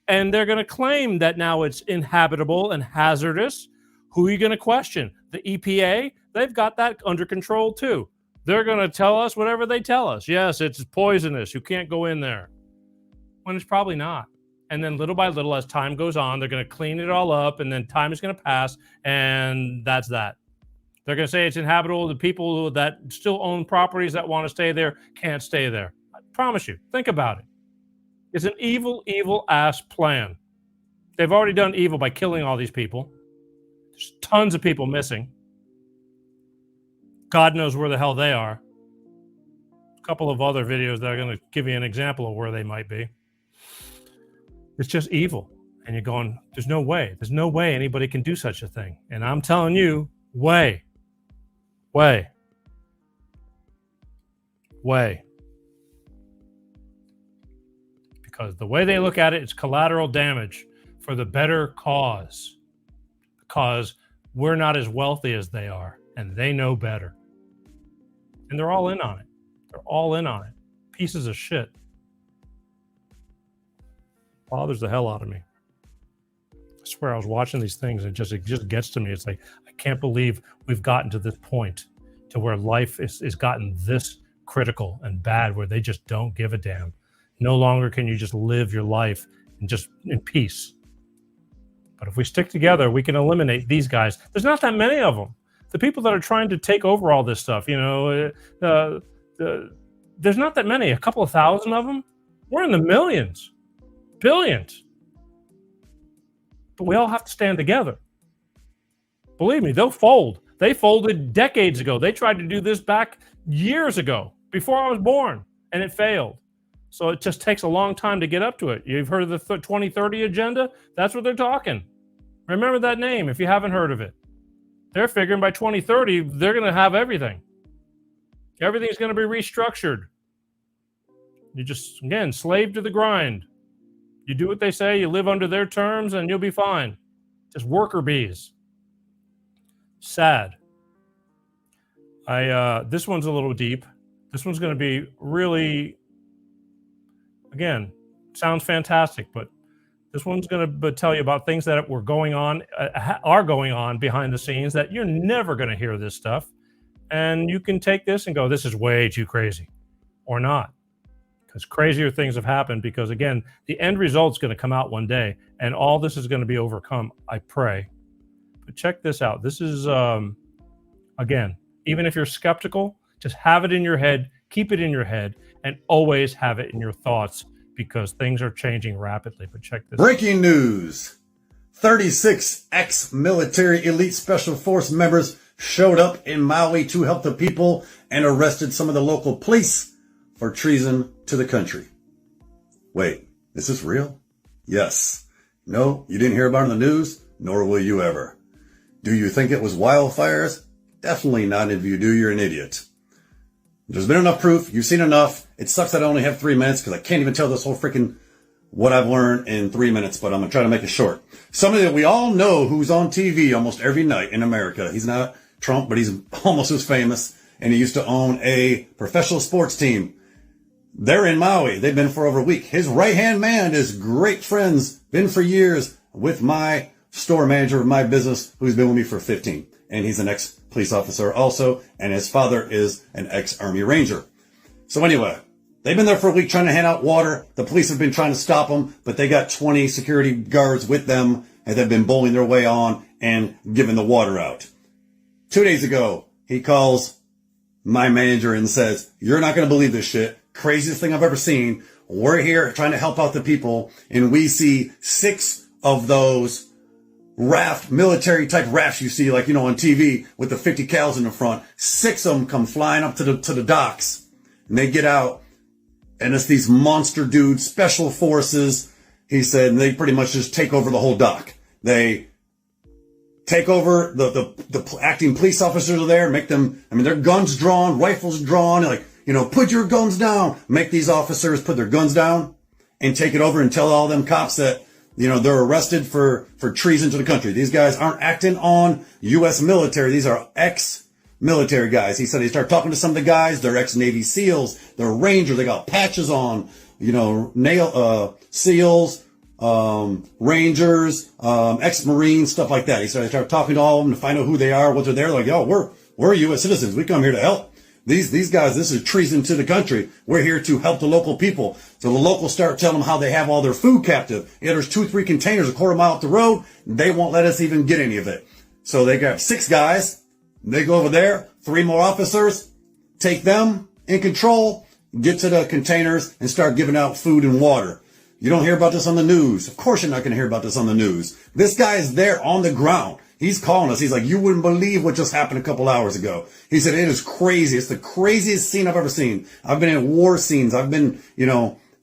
And they're going to claim that now it's inhabitable and hazardous. Who are you going to question? The EPA? They've got that under control too. They're going to tell us whatever they tell us. Yes, it's poisonous. You can't go in there. When it's probably not. And then little by little, as time goes on, they're going to clean it all up, and then time is going to pass, and that's that. They're going to say it's inhabitable. The people that still own properties that want to stay there can't stay there. I promise you. Think about it. It's an evil, evil ass plan. They've already done evil by killing all these people. There's tons of people missing. God knows where the hell they are. A couple of other videos that are going to give you an example of where they might be. It's just evil. And you're going, there's no way. There's no way anybody can do such a thing. And I'm telling you, way. Because the way they look at it, it's collateral damage for the better cause. Because we're not as wealthy as they are, and they know better. And they're all in on it. They're all in on it. Pieces of shit. Bothers the hell out of me. I swear I was watching these things and it just gets to me. It's like, I can't believe we've gotten to this point to where life is gotten this critical and bad, where they just don't give a damn. No longer can you just live your life in peace. But if we stick together, we can eliminate these guys. There's not that many of them. The people that are trying to take over all this stuff, there's not that many. A couple of thousand of them. We're in the millions, billions. But we all have to stand together. Believe me, they'll fold. They folded decades ago. They tried to do this back years ago, before I was born, and it failed. So it just takes a long time to get up to it. You've heard of the 2030 agenda? That's what they're talking. Remember that name if you haven't heard of it. They're figuring by 2030, they're going to have everything. Everything's going to be restructured. You just, again, slave to the grind. You do what they say, you live under their terms, and you'll be fine. Just worker bees. Sad. This one's a little deep. This one's going to be really, again, sounds fantastic, but this one's going to tell you about things that are going on behind the scenes that you're never going to hear this stuff. And you can take this and go, this is way too crazy, or not. Because crazier things have happened, because, again, the end result's going to come out one day, and all this is going to be overcome, I pray. But check this out. This is, again, even if you're skeptical, just have it in your head, keep it in your head, and always have it in your thoughts, because things are changing rapidly. But check this out. Breaking news. 36 ex-military elite special force members showed up in Maui to help the people and arrested some of the local police for treason to the country. Wait, is this real? Yes. No, you didn't hear about it in the news, nor will you ever. Do you think it was wildfires? Definitely not. If you do, you're an idiot. There's been enough proof. You've seen enough. It sucks that I only have 3 minutes because I can't even tell this whole freaking what I've learned in 3 minutes, but I'm going to try to make it short. Somebody that we all know who's on TV almost every night in America. He's not Trump, but he's almost as famous, and he used to own a professional sports team. They're in Maui. They've been for over a week. His right-hand man is great friends, been for years with my store manager of my business, who's been with me for 15. And he's an ex-police officer also, and his father is an ex-Army Ranger. So anyway, they've been there for a week trying to hand out water. The police have been trying to stop them, but they got 20 security guards with them, and they've been bowling their way on and giving the water out. 2 days ago, he calls my manager and says, "You're not going to believe this shit. Craziest thing I've ever seen. We're here trying to help out the people, and we see 6 of those military type rafts you see, like, on TV with the 50 cals in the front. 6 of them come flying up to the docks, and they get out, and it's these monster dudes, special forces." He said, and they pretty much just take over the whole dock. They take over the acting police officers are there, make them, their guns drawn, rifles drawn, like, put your guns down, make these officers put their guns down and take it over and tell all them cops that, they're arrested for treason to the country. These guys aren't acting on U.S. military. These are ex-military guys. He said he started talking to some of the guys. They're ex-Navy SEALs. They're Rangers. They got patches on, SEALs, Rangers, ex-Marines, stuff like that. He said he started talking to all of them to find out who they are, what they're there. Like, we're U.S. citizens. We come here to help. These guys, this is treason to the country. We're here to help the local people. So the locals start telling them how they have all their food captive. Yeah, there's 2-3 containers a quarter mile up the road. They won't let us even get any of it. So they got 6 guys. They go over there, 3 more officers, take them in control, get to the containers and start giving out food and water. You don't hear about this on the news. Of course you're not going to hear about this on the news. This guy is there on the ground. He's calling us. He's like, you wouldn't believe what just happened a couple hours ago. He said, it is crazy. It's the craziest scene I've ever seen. I've been in war scenes. I've been,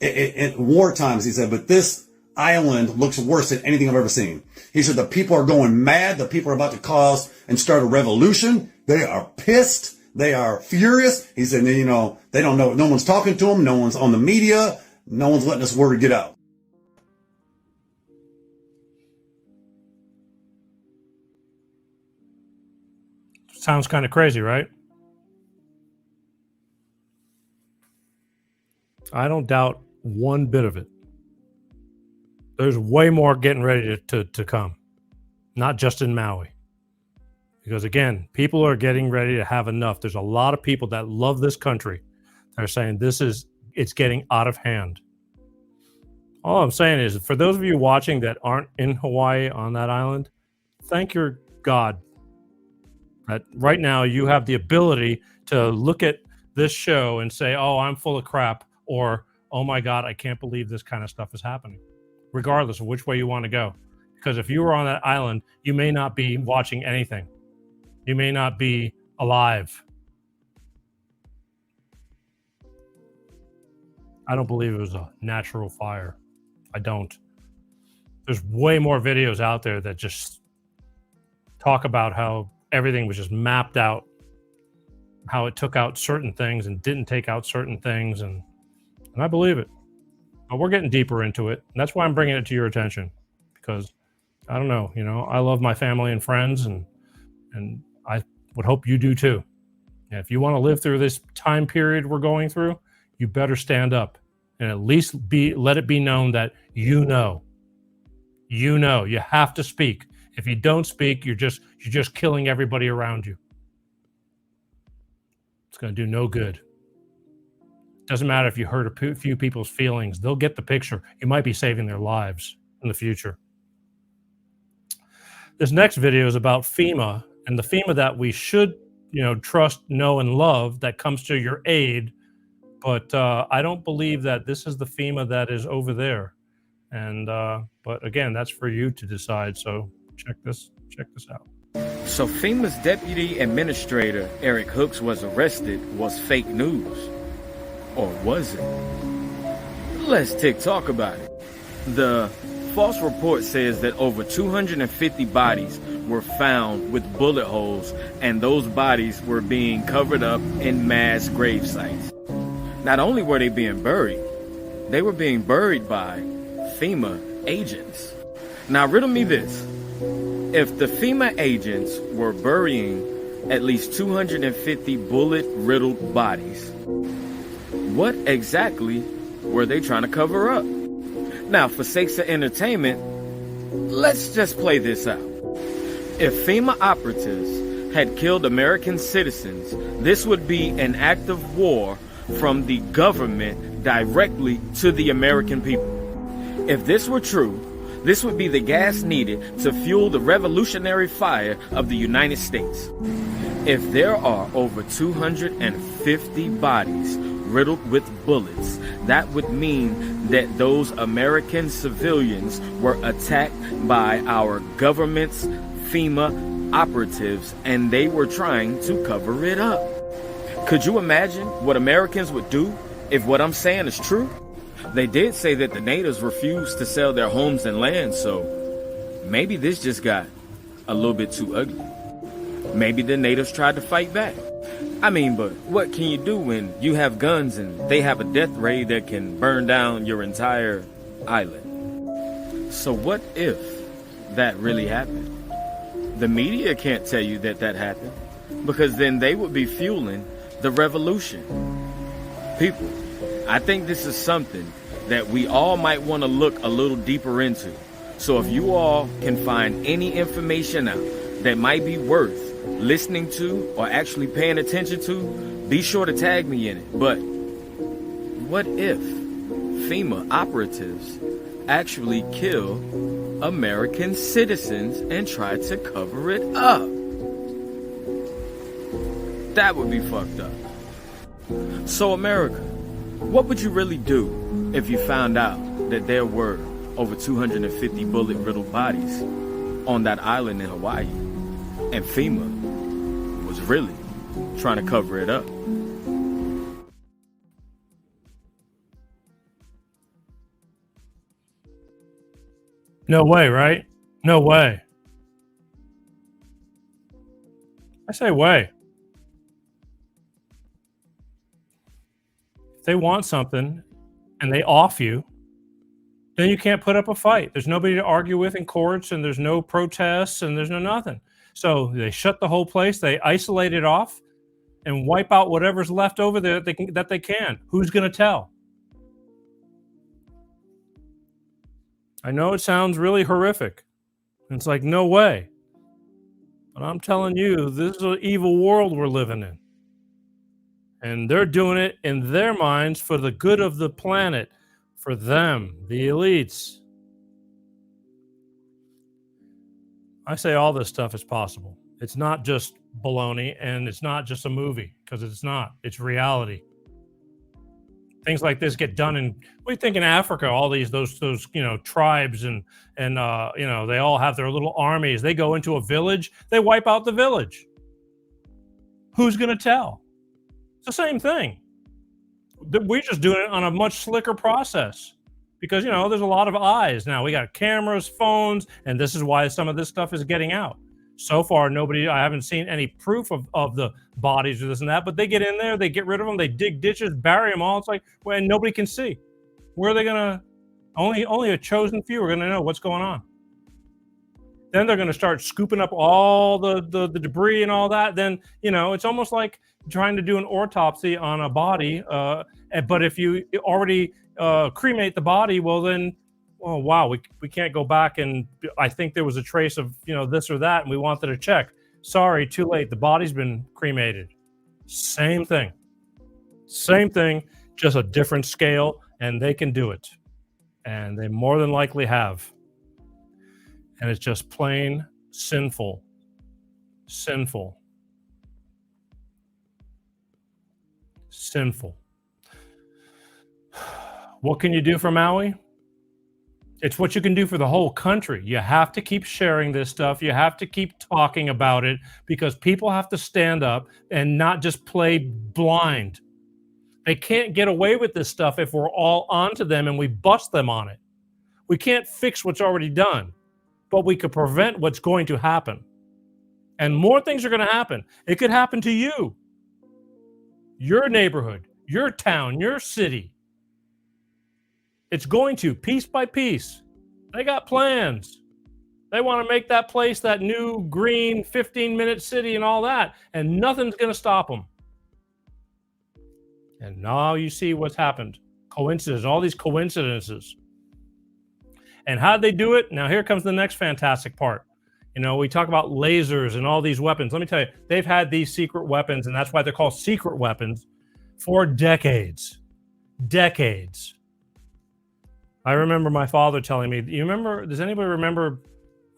at war times, he said, but this island looks worse than anything I've ever seen. He said, the people are going mad. The people are about to cause and start a revolution. They are pissed. They are furious. He said, they don't know. No one's talking to them. No one's on the media. No one's letting this word get out. Sounds kind of crazy, right? I don't doubt one bit of it. There's way more getting ready to come, not just in Maui. Because again, people are getting ready to have enough. There's a lot of people that love this country. They're saying it's getting out of hand. All I'm saying is, for those of you watching that aren't in Hawaii on that island, thank your God that right now you have the ability to look at this show and say, oh, I'm full of crap, or, oh my God, I can't believe this kind of stuff is happening, regardless of which way you want to go. Because if you were on that island, you may not be watching anything. You may not be alive. I don't believe it was a natural fire. I don't. There's way more videos out there that just talk about how everything was just mapped out, how it took out certain things and didn't take out certain things, and I believe it. But we're getting deeper into it, and that's why I'm bringing it to your attention, because I don't know, I love my family and friends, and I would hope you do too. And if you want to live through this time period we're going through, you better stand up and at least let it be known that you have to speak. If you don't speak, you're just killing everybody around you. It's going to do no good. Doesn't matter if you hurt a few people's feelings. They'll get the picture. You might be saving their lives in the future. This next video is about FEMA, and the FEMA that we should, trust, know, and love, that comes to your aid. But I don't believe that this is the FEMA that is over there. And but again, that's for you to decide. So check this out. So FEMA's deputy administrator, Eric Hooks, was arrested was fake news. Or was it? Let's talk about it. The false report says that over 250 bodies were found with bullet holes, and those bodies were being covered up in mass grave sites. Not only were they being buried, they were being buried by FEMA agents. Now riddle me this. If the FEMA agents were burying at least 250 bullet-riddled bodies, what exactly were they trying to cover up? Now, for sakes of entertainment, let's just play this out. If FEMA operatives had killed American citizens, this would be an act of war from the government directly to the American people. If this were true, this would be the gas needed to fuel the revolutionary fire of the United States. If there are over 250 bodies riddled with bullets, that would mean that those American civilians were attacked by our government's FEMA operatives, and they were trying to cover it up. Could you imagine what Americans would do if what I'm saying is true? They did say that the natives refused to sell their homes and land, so maybe this just got a little bit too ugly. Maybe the natives tried to fight back. I mean, but what can you do when you have guns and they have a death ray that can burn down your entire island? So what if that really happened? The media can't tell you that happened, because then they would be fueling the revolution. People, I think this is something that we all might want to look a little deeper into. So if you all can find any information out that might be worth listening to or actually paying attention to, be sure to tag me in it. But what if FEMA operatives actually kill American citizens and try to cover it up? That would be fucked up. So America, what would you really do if you found out that there were over 250 bullet-riddled bodies on that island in Hawaii, and FEMA was really trying to cover it up? No way, right? No way. I say way. If they want something and they off you, then you can't put up a fight. There's nobody to argue with in courts, and there's no protests, and there's no nothing. So they shut the whole place. They isolate it off and wipe out whatever's left over there that they can. Who's going to tell? I know it sounds really horrific. It's like, no way. But I'm telling you, this is an evil world we're living in. And they're doing it in their minds for the good of the planet, for them, the elites. I say all this stuff is possible. It's not just baloney, and it's not just a movie, because it's not. It's reality. Things like this get done in, what do you think, in Africa, all those tribes and they all have their little armies. They go into a village, they wipe out the village. Who's going to tell? It's the same thing. We're just doing it on a much slicker process because, there's a lot of eyes. Now we got cameras, phones, and this is why some of this stuff is getting out. So far, I haven't seen any proof of the bodies or this and that, but they get in there, they get rid of them, they dig ditches, bury them all. It's like, well, nobody can see. Where are they going to, only a chosen few are going to know what's going on. Then they're going to start scooping up all the debris and all that. Then, it's almost like trying to do an autopsy on a body. But if you already cremate the body, well, then, oh, wow, we can't go back. And I think there was a trace of, this or that, and we wanted to check. Sorry, too late. The body's been cremated. Same thing, just a different scale, and they can do it. And they more than likely have. And it's just plain sinful. What can you do for Maui? It's what you can do for the whole country. You have to keep sharing this stuff. You have to keep talking about it because people have to stand up and not just play blind. They can't get away with this stuff if we're all onto them and we bust them on it. We can't fix what's already done, but we could prevent what's going to happen. And more things are going to happen. It could happen to you, your neighborhood, your town, your city. It's going to, piece by piece. They got plans. They want to make that place that new green 15-minute city and all that, and nothing's going to stop them. And now you see what's happened. Coincidence, all these coincidences. And how'd they do it? Now here comes the next fantastic part. We talk about lasers and all these weapons. Let me tell you, they've had these secret weapons, and that's why they're called secret weapons, for decades. Decades. I remember my father telling me, does anybody remember,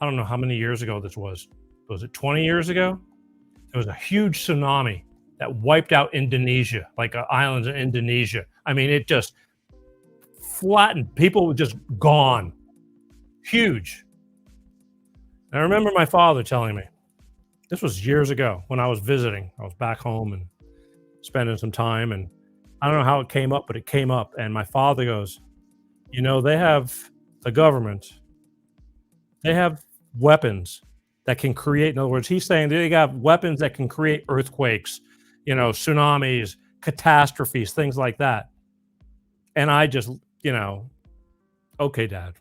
I don't know how many years ago this was. Was it 20 years ago? There was a huge tsunami that wiped out Indonesia, like islands in Indonesia. I mean, it just flattened. People were just gone. Huge. And I remember my father telling me, this was years ago when I was visiting. I was back home and spending some time, and I don't know how it came up, but it came up. And my father goes, they have the government. They have weapons that can create, in other words, he's saying they got weapons that can create earthquakes, tsunamis, catastrophes, things like that. And I just, okay, Dad.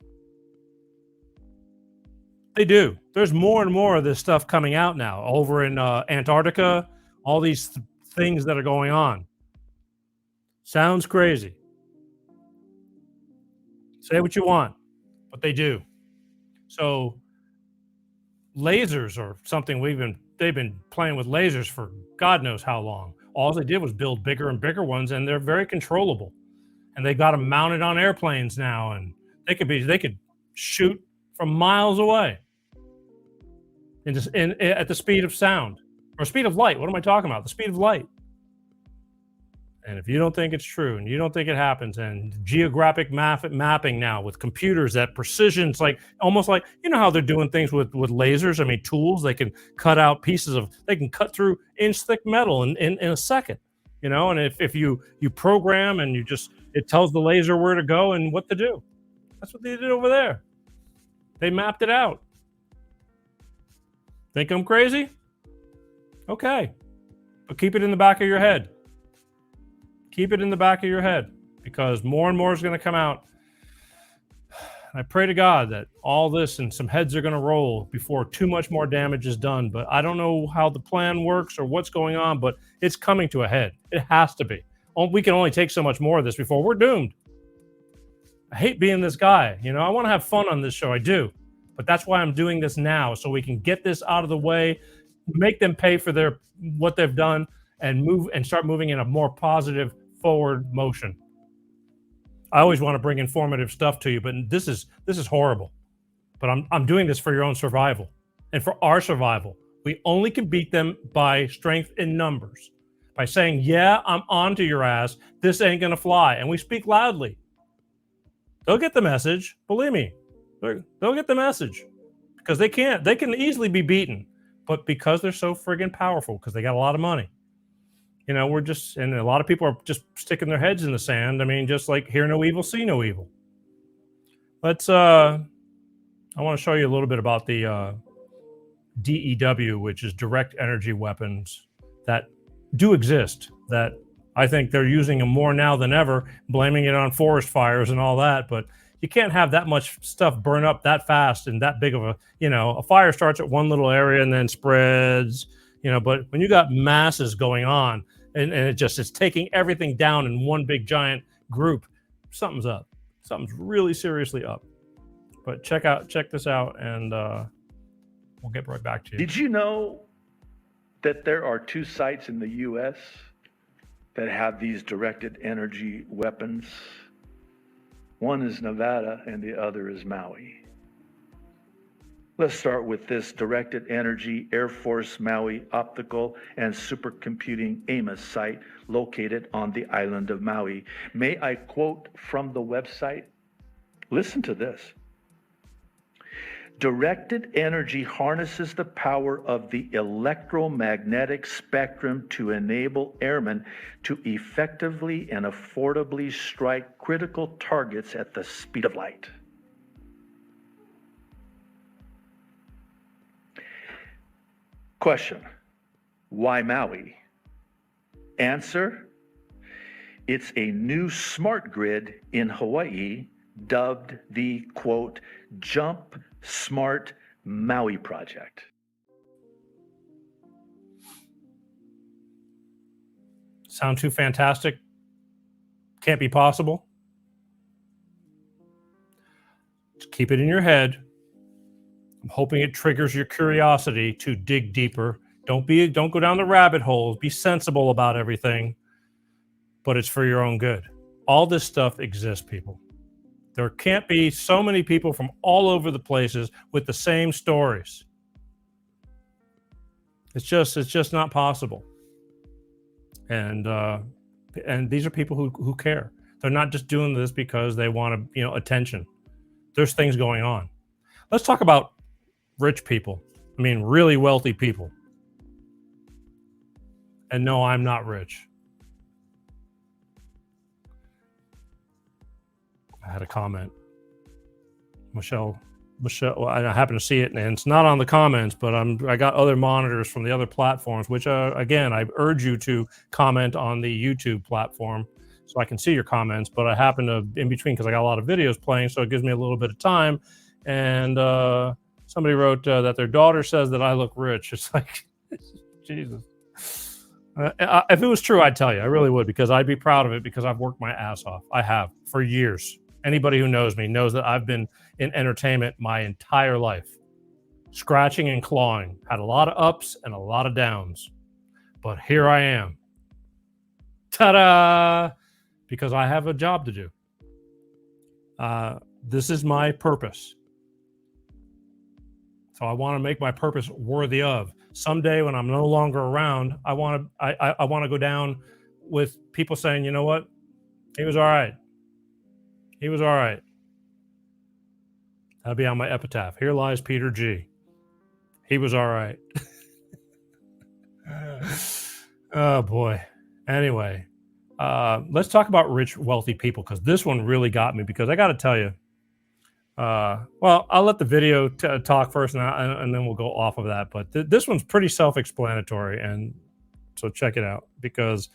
They do. There's more and more of this stuff coming out now over in Antarctica, all these things that are going on. Sounds crazy. Say what you want, but they do. So lasers are something they've been playing with lasers for God knows how long. All they did was build bigger and bigger ones, and they're very controllable. And they got them mounted on airplanes now, and they could shoot from miles away at the speed of sound or speed of light. What am I talking about? The speed of light. And if you don't think it's true and you don't think it happens, and geographic mapping now with computers at precision, it's like almost like, how they're doing things with lasers. I mean, tools, they can cut out they can cut through inch thick metal in a second, and if you program and it tells the laser where to go and what to do. That's what they did over there. They mapped it out. Think I'm crazy? Okay. But keep it in the back of your head. Keep it in the back of your head, because more and more is going to come out. I pray to God that all this and some heads are going to roll before too much more damage is done. But I don't know how the plan works or what's going on, but it's coming to a head. It has to be. We can only take so much more of this before we're doomed. I hate being this guy. I want to have fun on this show. I do. But that's why I'm doing this now, so we can get this out of the way, make them pay for what they've done, and start moving in a more positive forward motion. I always want to bring informative stuff to you, but this is horrible. But I'm doing this for your own survival and for our survival. We only can beat them by strength in numbers, by saying, yeah, I'm onto your ass. This ain't going to fly. And we speak loudly. They'll get the message. Believe me, they'll get the message because they can easily be beaten. But because they're so friggin' powerful, because they got a lot of money, and a lot of people are just sticking their heads in the sand. I mean, just like hear no evil, see no evil. I want to show you a little bit about the DEW, which is direct energy weapons that do exist, that I think they're using them more now than ever, blaming it on forest fires and all that. But you can't have that much stuff burn up that fast and that big of a fire starts at one little area and then spreads, but when you got masses going on and it's taking everything down in one big giant group, something's up. Something's really seriously up. But check this out, and we'll get right back to you. Did you know that there are 2 sites in the U.S. that have these directed energy weapons? One is Nevada and the other is Maui. Let's start with this directed energy Air Force Maui optical and supercomputing AMOS site located on the island of Maui. May I quote from the website? Listen to this. Directed energy harnesses the power of the electromagnetic spectrum to enable airmen to effectively and affordably strike critical targets at the speed of light. Question: why Maui? Answer: it's a new smart grid in Hawaii dubbed the, quote, Jump Smart Maui project. Sound too fantastic? Can't be possible? Just keep it in your head. I'm hoping it triggers your curiosity to dig deeper. Don't go down the rabbit holes. Be sensible about everything, but it's for your own good. All this stuff exists, people. There can't be so many people from all over the places with the same stories. It's just not possible. And these are people who care. They're not just doing this because they want attention. There's things going on. Let's talk about rich people. I mean, really wealthy people. And no, I'm not rich. I had a comment. Michelle, well, I happen to see it, and it's not on the comments, but I got other monitors from the other platforms, which, again, I urge you to comment on the YouTube platform so I can see your comments, but I happen to, in between, because I got a lot of videos playing, so it gives me a little bit of time, and somebody wrote that their daughter says that I look rich. It's like, Jesus. If it was true, I'd tell you. I really would, because I'd be proud of it, because I've worked my ass off. I have, for years. Anybody who knows me knows that I've been in entertainment my entire life. Scratching and clawing. Had a lot of ups and a lot of downs. But here I am. Ta-da! Because I have a job to do. This is my purpose. So I want to make my purpose worthy of. Someday when I'm no longer around, I want to go down with people saying, you know what? He was all right. He was all right. That'll be on my epitaph. Here lies Peter G. He was all right. Oh, boy. Anyway, let's talk about rich, wealthy people, because this one really got me, because I got to tell you, well, I'll let the video talk first, and then we'll go off of that. But this one's pretty self-explanatory, and so check it out, because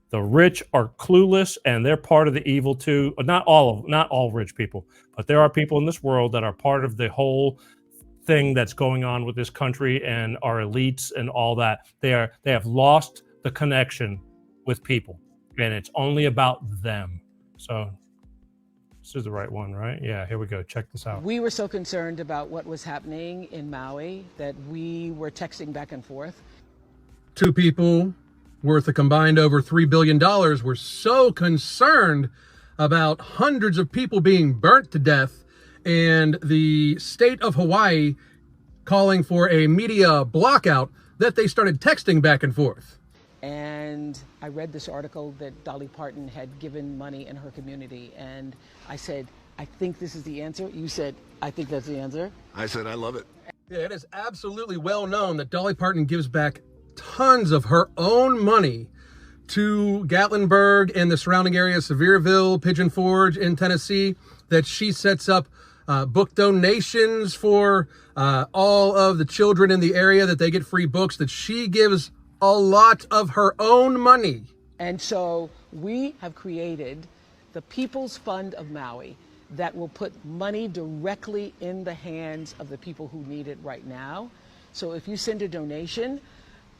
the rich are clueless, and they're part of the evil too. Not all rich people, but there are people in this world that are part of the whole thing that's going on with this country and our elites and all that. They have lost the connection with people, and it's only about them. So this is the right one, right? Yeah, here we go. Check this out. We were so concerned about what was happening in Maui that we were texting back and forth. 2 people worth a combined over $3 billion were so concerned about hundreds of people being burnt to death and the state of Hawaii calling for a media blockout that they started texting back and forth. And I read this article that Dolly Parton had given money in her community. And I said, I think this is the answer. You said, I think that's the answer. I said, I love it. Yeah, it is absolutely well known that Dolly Parton gives back tons of her own money to Gatlinburg and the surrounding areas, Sevierville, Pigeon Forge in Tennessee, that she sets up book donations for all of the children in the area, that they get free books, that she gives a lot of her own money. And so we have created the People's Fund of Maui that will put money directly in the hands of the people who need it right now. So if you send a donation,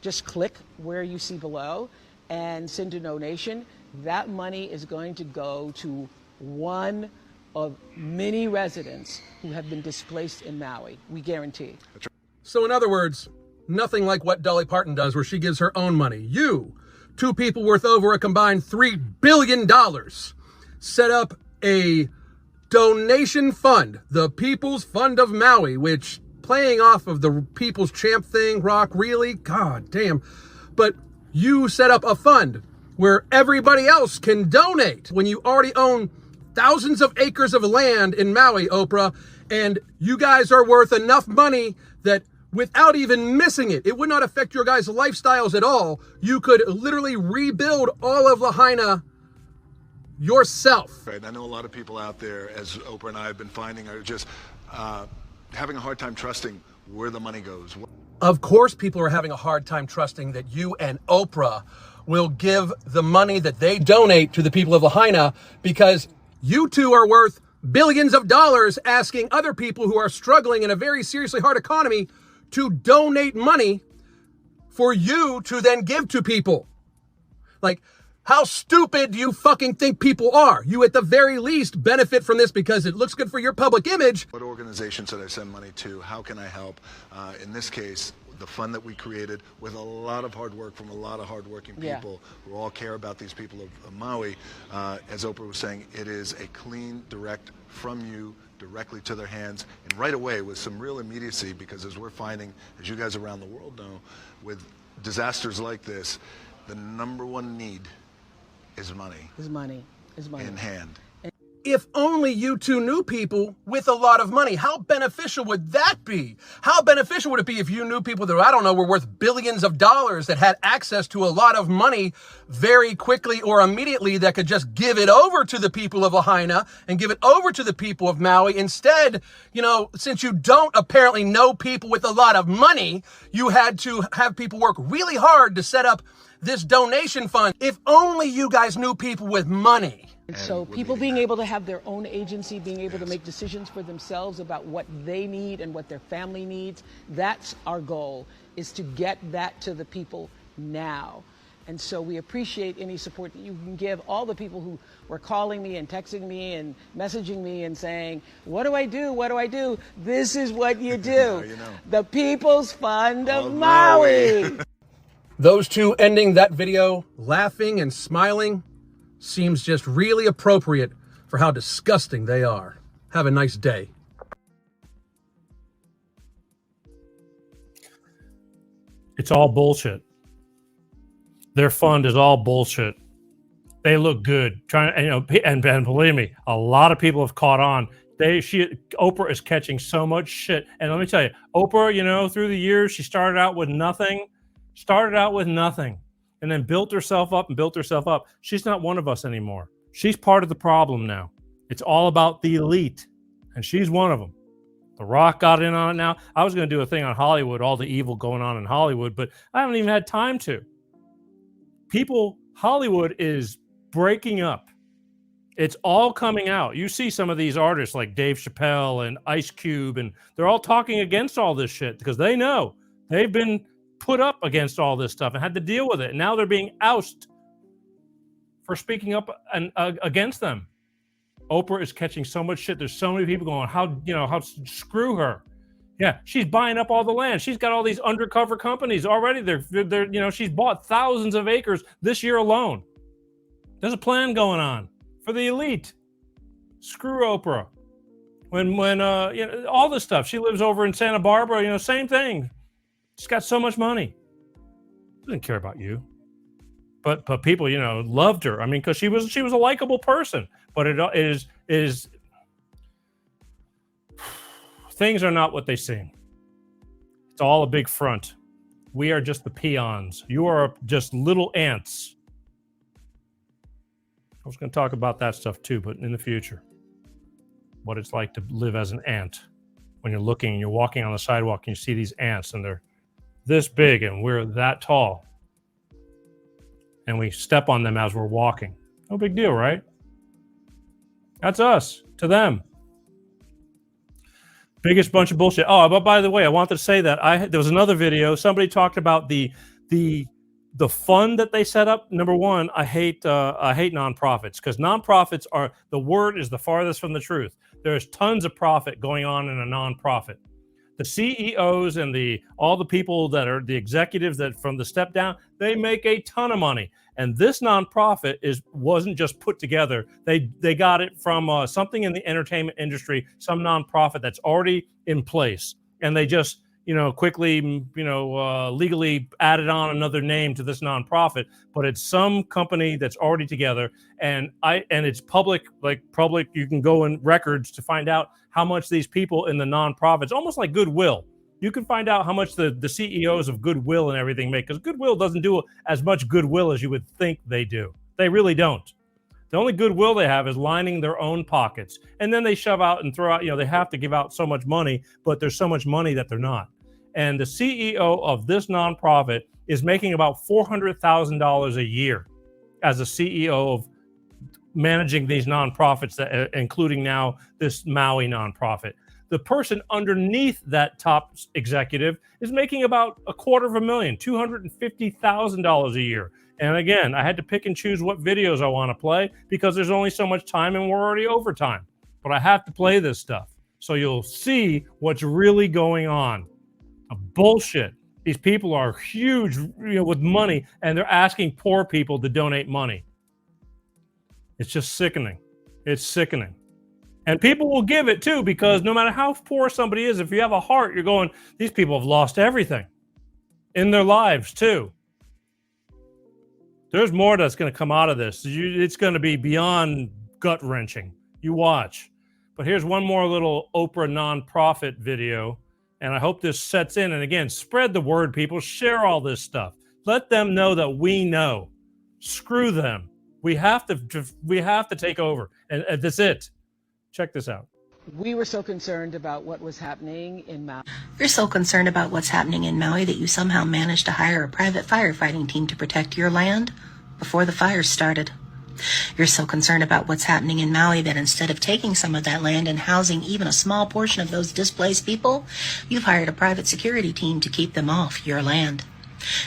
just click where you see below and send a donation. That money is going to go to one of many residents who have been displaced in Maui. We guarantee. So in other words, nothing like what Dolly Parton does, where she gives her own money. You, two people worth over a combined $3 billion, set up a donation fund, the People's Fund of Maui, which, playing off of the People's Champ thing, Rock, really? God damn. But you set up a fund where everybody else can donate when you already own thousands of acres of land in Maui, Oprah, and you guys are worth enough money that without even missing it, it would not affect your guys' lifestyles at all. You could literally rebuild all of Lahaina yourself. Right. I know a lot of people out there, as Oprah and I have been finding, are just having a hard time trusting where the money goes. Of course, people are having a hard time trusting that you and Oprah will give the money that they donate to the people of Lahaina, because you two are worth billions of dollars asking other people who are struggling in a very seriously hard economy to donate money for you to then give to people. Like, how stupid do you fucking think people are? You at the very least benefit from this because it looks good for your public image. What organizations should I send money to? How can I help? In this case, the fund that we created with a lot of hard work from a lot of hardworking people who all care about these people of Maui. As Oprah was saying, it is a clean, direct from you directly to their hands, and right away with some real immediacy, because as we're finding, as you guys around the world know, with disasters like this, the number one need is money. Is money. Is money. In hand. If only you two knew people with a lot of money. How beneficial would that be? How beneficial would it be if you knew people that, I don't know, were worth billions of dollars, that had access to a lot of money very quickly or immediately, that could just give it over to the people of Lahaina and give it over to the people of Maui? Instead, you know, since you don't apparently know people with a lot of money, you had to have people work really hard to set up this donation fund. If only you guys knew people with money. And so people being able to have their own agency, being able to make decisions for themselves about what they need and what their family needs, that's our goal, is to get that to the people now. And so we appreciate any support that you can give. All the people who were calling me and texting me and messaging me and saying, what do I do? What do I do? This is what you do. You know. The People's Fund of Maui. Those two ending that video laughing and smiling seems just really appropriate for how disgusting they are. Have a nice day. It's all bullshit. Their fund is all bullshit. They look good. And believe me, a lot of people have caught on. Oprah is catching so much shit. And let me tell you, Oprah, through the years, she started out with nothing, and then built herself up. She's not one of us anymore. She's part of the problem now. It's all about the elite, and she's one of them. The Rock got in on it now. I was going to do a thing on Hollywood, all the evil going on in Hollywood, but I haven't even had time to. Hollywood is breaking up. It's all coming out. You see some of these artists like Dave Chappelle and Ice Cube, and they're all talking against all this shit because they know they've been put up against all this stuff and had to deal with it. And now they're being ousted for speaking up and against them. Oprah is catching so much shit. There's so many people going, how screw her. Yeah, she's buying up all the land. She's got all these undercover companies already. They're she's bought thousands of acres this year alone. There's a plan going on for the elite. Screw Oprah. When all this stuff. She lives over in Santa Barbara. Same thing. She's got so much money. Doesn't care about you. But people, loved her. I mean, because she was a likable person. But it is things are not what they seem. It's all a big front. We are just the peons. You are just little ants. I was going to talk about that stuff too, but in the future, what it's like to live as an ant. When you're looking and you're walking on the sidewalk and you see these ants and they're this big and we're that tall. And we step on them as we're walking. No big deal, right? That's us to them. Biggest bunch of bullshit. Oh, but by the way, I wanted to say that there was another video. Somebody talked about the fund that they set up. Number one, I hate nonprofits because nonprofits are, the word is the farthest from the truth. There's tons of profit going on in a nonprofit. The CEOs and all the people that are the executives that from the step down, they make a ton of money. And this nonprofit wasn't just put together. They got it from something in the entertainment industry, some nonprofit that's already in place, and they just quickly legally added on another name to this nonprofit. But it's some company that's already together, and it's public. You can go in records to find out how much these people in the nonprofits, almost like Goodwill. You can find out how much the CEOs of Goodwill and everything make, because Goodwill doesn't do as much goodwill as you would think they do. They really don't. The only goodwill they have is lining their own pockets. And then they shove out and throw out, they have to give out so much money, but there's so much money that they're not. And the CEO of this nonprofit is making about $400,000 a year as a CEO of managing these nonprofits, including now this Maui nonprofit. The person underneath that top executive is making about $250,000, $250,000 a year. And again, I had to pick and choose what videos I want to play because there's only so much time and we're already over time. But I have to play this stuff so you'll see what's really going on. Bullshit. These people are huge, with money, and they're asking poor people to donate money. It's just sickening. It's sickening. And people will give it too, because no matter how poor somebody is, if you have a heart, you're going, these people have lost everything in their lives too. There's more that's going to come out of this. It's going to be beyond gut-wrenching. You watch. But here's one more little Oprah nonprofit video, and I hope this sets in. And again, spread the word, people. Share all this stuff. Let them know that we know. Screw them. We have to take over, and that's it. Check this out. We were so concerned about what was happening in Maui. You're so concerned about what's happening in Maui that you somehow managed to hire a private firefighting team to protect your land before the fires started. You're so concerned about what's happening in Maui that instead of taking some of that land and housing even a small portion of those displaced people, you've hired a private security team to keep them off your land.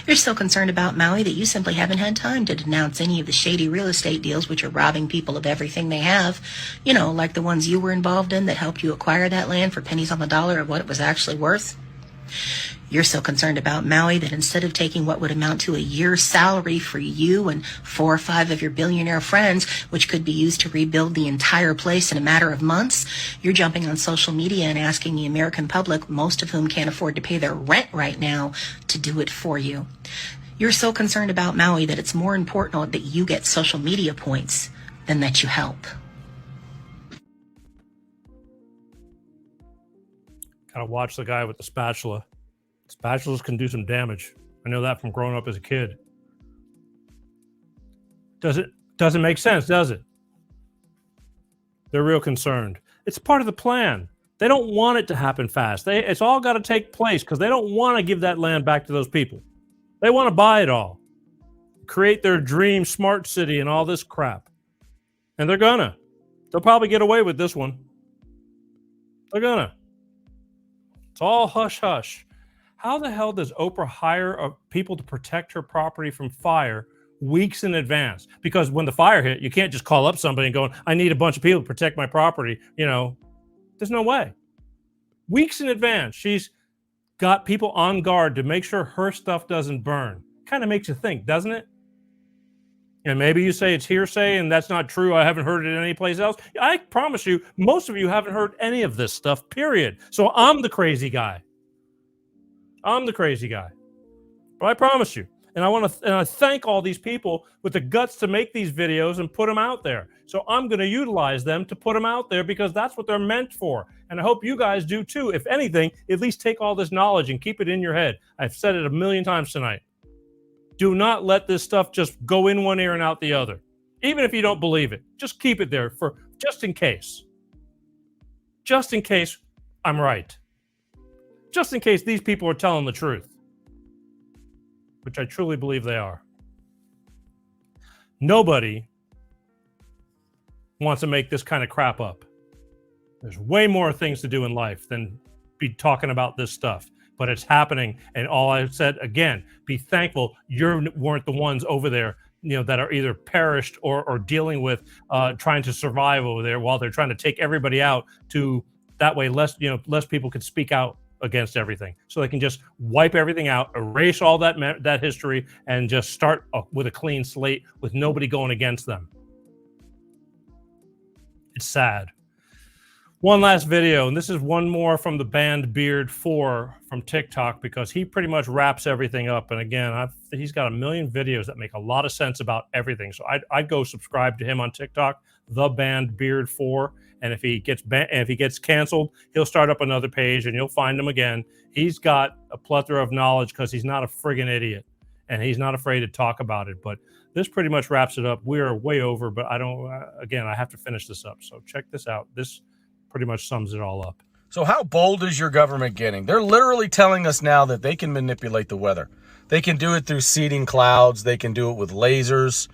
You're so concerned about Maui that you simply haven't had time to denounce any of the shady real estate deals which are robbing people of everything they have, like the ones you were involved in that helped you acquire that land for pennies on the dollar of what it was actually worth. You're so concerned about Maui that instead of taking what would amount to a year's salary for you and 4 or 5 of your billionaire friends, which could be used to rebuild the entire place in a matter of months, you're jumping on social media and asking the American public, most of whom can't afford to pay their rent right now, to do it for you. You're so concerned about Maui that it's more important that you get social media points than that you help. Gotta watch the guy with the spatula. Spatulas can do some damage. I know that from growing up as a kid. Doesn't make sense, does it? They're real concerned. It's part of the plan. They don't want it to happen fast. It's all got to take place because they don't want to give that land back to those people. They want to buy it all, create their dream smart city and all this crap. And they'll probably get away with this one. It's all hush hush. How the hell does Oprah hire people to protect her property from fire weeks in advance? Because when the fire hit, you can't just call up somebody and go, I need a bunch of people to protect my property. There's no way. Weeks in advance, she's got people on guard to make sure her stuff doesn't burn. Kind of makes you think, doesn't it? And maybe you say it's hearsay and that's not true. I haven't heard it anyplace else. I promise you, most of you haven't heard any of this stuff, period. So I'm the crazy guy. But I promise you. And I thank all these people with the guts to make these videos and put them out there. So I'm going to utilize them to put them out there because that's what they're meant for. And I hope you guys do too. If anything, at least take all this knowledge and keep it in your head. I've said it a million times tonight. Do not let this stuff just go in one ear and out the other. Even if you don't believe it, just keep it there for just in case. Just in case I'm right. Just in case these people are telling the truth, which I truly believe they are. Nobody wants to make this kind of crap up. There's way more things to do in life than be talking about this stuff, but it's happening. And all I've said, again, be thankful you weren't the ones over there, that are either perished or dealing with trying to survive over there while they're trying to take everybody out to that way less people can speak out against everything. So they can just wipe everything out, erase all that history, and just start with a clean slate with nobody going against them. It's sad. One last video, and this is one more from the band Beard 4 from TikTok because he pretty much wraps everything up. And again, he's got a million videos that make a lot of sense about everything. So I'd go subscribe to him on TikTok, the band Beard 4. And if he gets canceled, he'll start up another page and you'll find him again. He's got a plethora of knowledge because he's not a friggin' idiot, and he's not afraid to talk about it. But this pretty much wraps it up. We are way over, but I have to finish this up. So check this out. This pretty much sums it all up. So how bold is your government getting? They're literally telling us now that they can manipulate the weather. They can do it through seeding clouds. They can do it with lasers.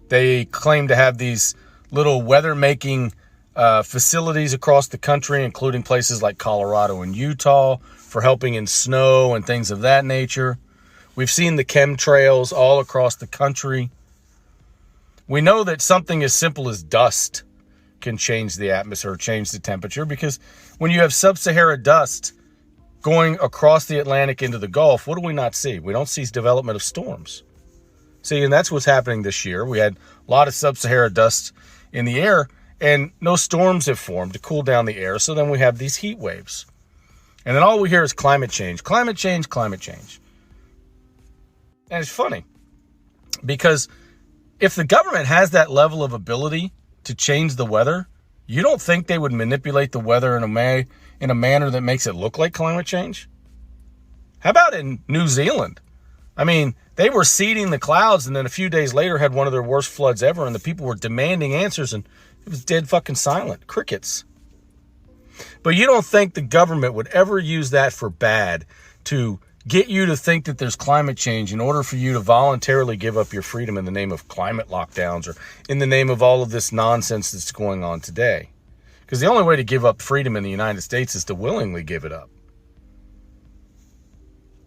They claim to have these little weather-making facilities across the country, including places like Colorado and Utah, for helping in snow and things of that nature. We've seen the chemtrails all across the country. We know that something as simple as dust can change the atmosphere, change the temperature, because when you have sub-Saharan dust going across the Atlantic into the Gulf, what do we not see? We don't see development of storms. See, and that's what's happening this year. We had a lot of sub-Saharan dust in the air, and no storms have formed to cool down the air, so then we have these heat waves. And then all we hear is climate change, climate change, climate change. And it's funny, because if the government has that level of ability to change the weather, you don't think they would manipulate the weather in a manner that makes it look like climate change? How about in New Zealand? I mean, they were seeding the clouds, and then a few days later had one of their worst floods ever, and the people were demanding answers, and it was dead fucking silent. Crickets. But you don't think the government would ever use that for bad to get you to think that there's climate change in order for you to voluntarily give up your freedom in the name of climate lockdowns or in the name of all of this nonsense that's going on today. Because the only way to give up freedom in the United States is to willingly give it up.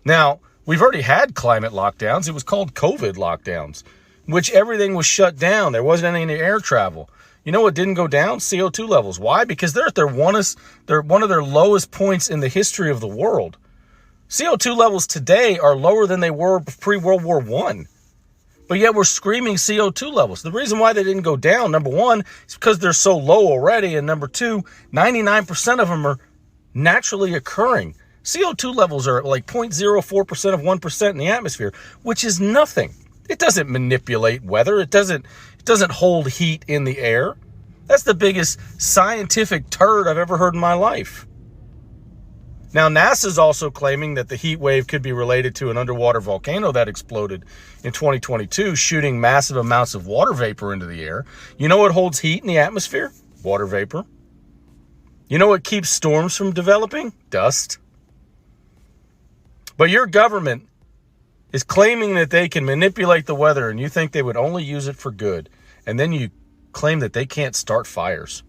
Now, we've already had climate lockdowns. It was called COVID lockdowns, which everything was shut down. There wasn't any air travel. You know what didn't go down? CO2 levels. Why? Because they're at one of their lowest points in the history of the world. CO2 levels today are lower than they were pre-World War I. But yet we're screaming CO2 levels. The reason why they didn't go down, number one, is because they're so low already. And number two, 99% of them are naturally occurring. CO2 levels are like 0.04% of 1% in the atmosphere, which is nothing. It doesn't manipulate weather. It doesn't hold heat in the air. That's the biggest scientific turd I've ever heard in my life. Now, NASA's also claiming that the heat wave could be related to an underwater volcano that exploded in 2022, shooting massive amounts of water vapor into the air. You know what holds heat in the atmosphere? Water vapor. You know what keeps storms from developing? Dust. But your government is claiming that they can manipulate the weather, and you think they would only use it for good. And then you claim that they can't start fires.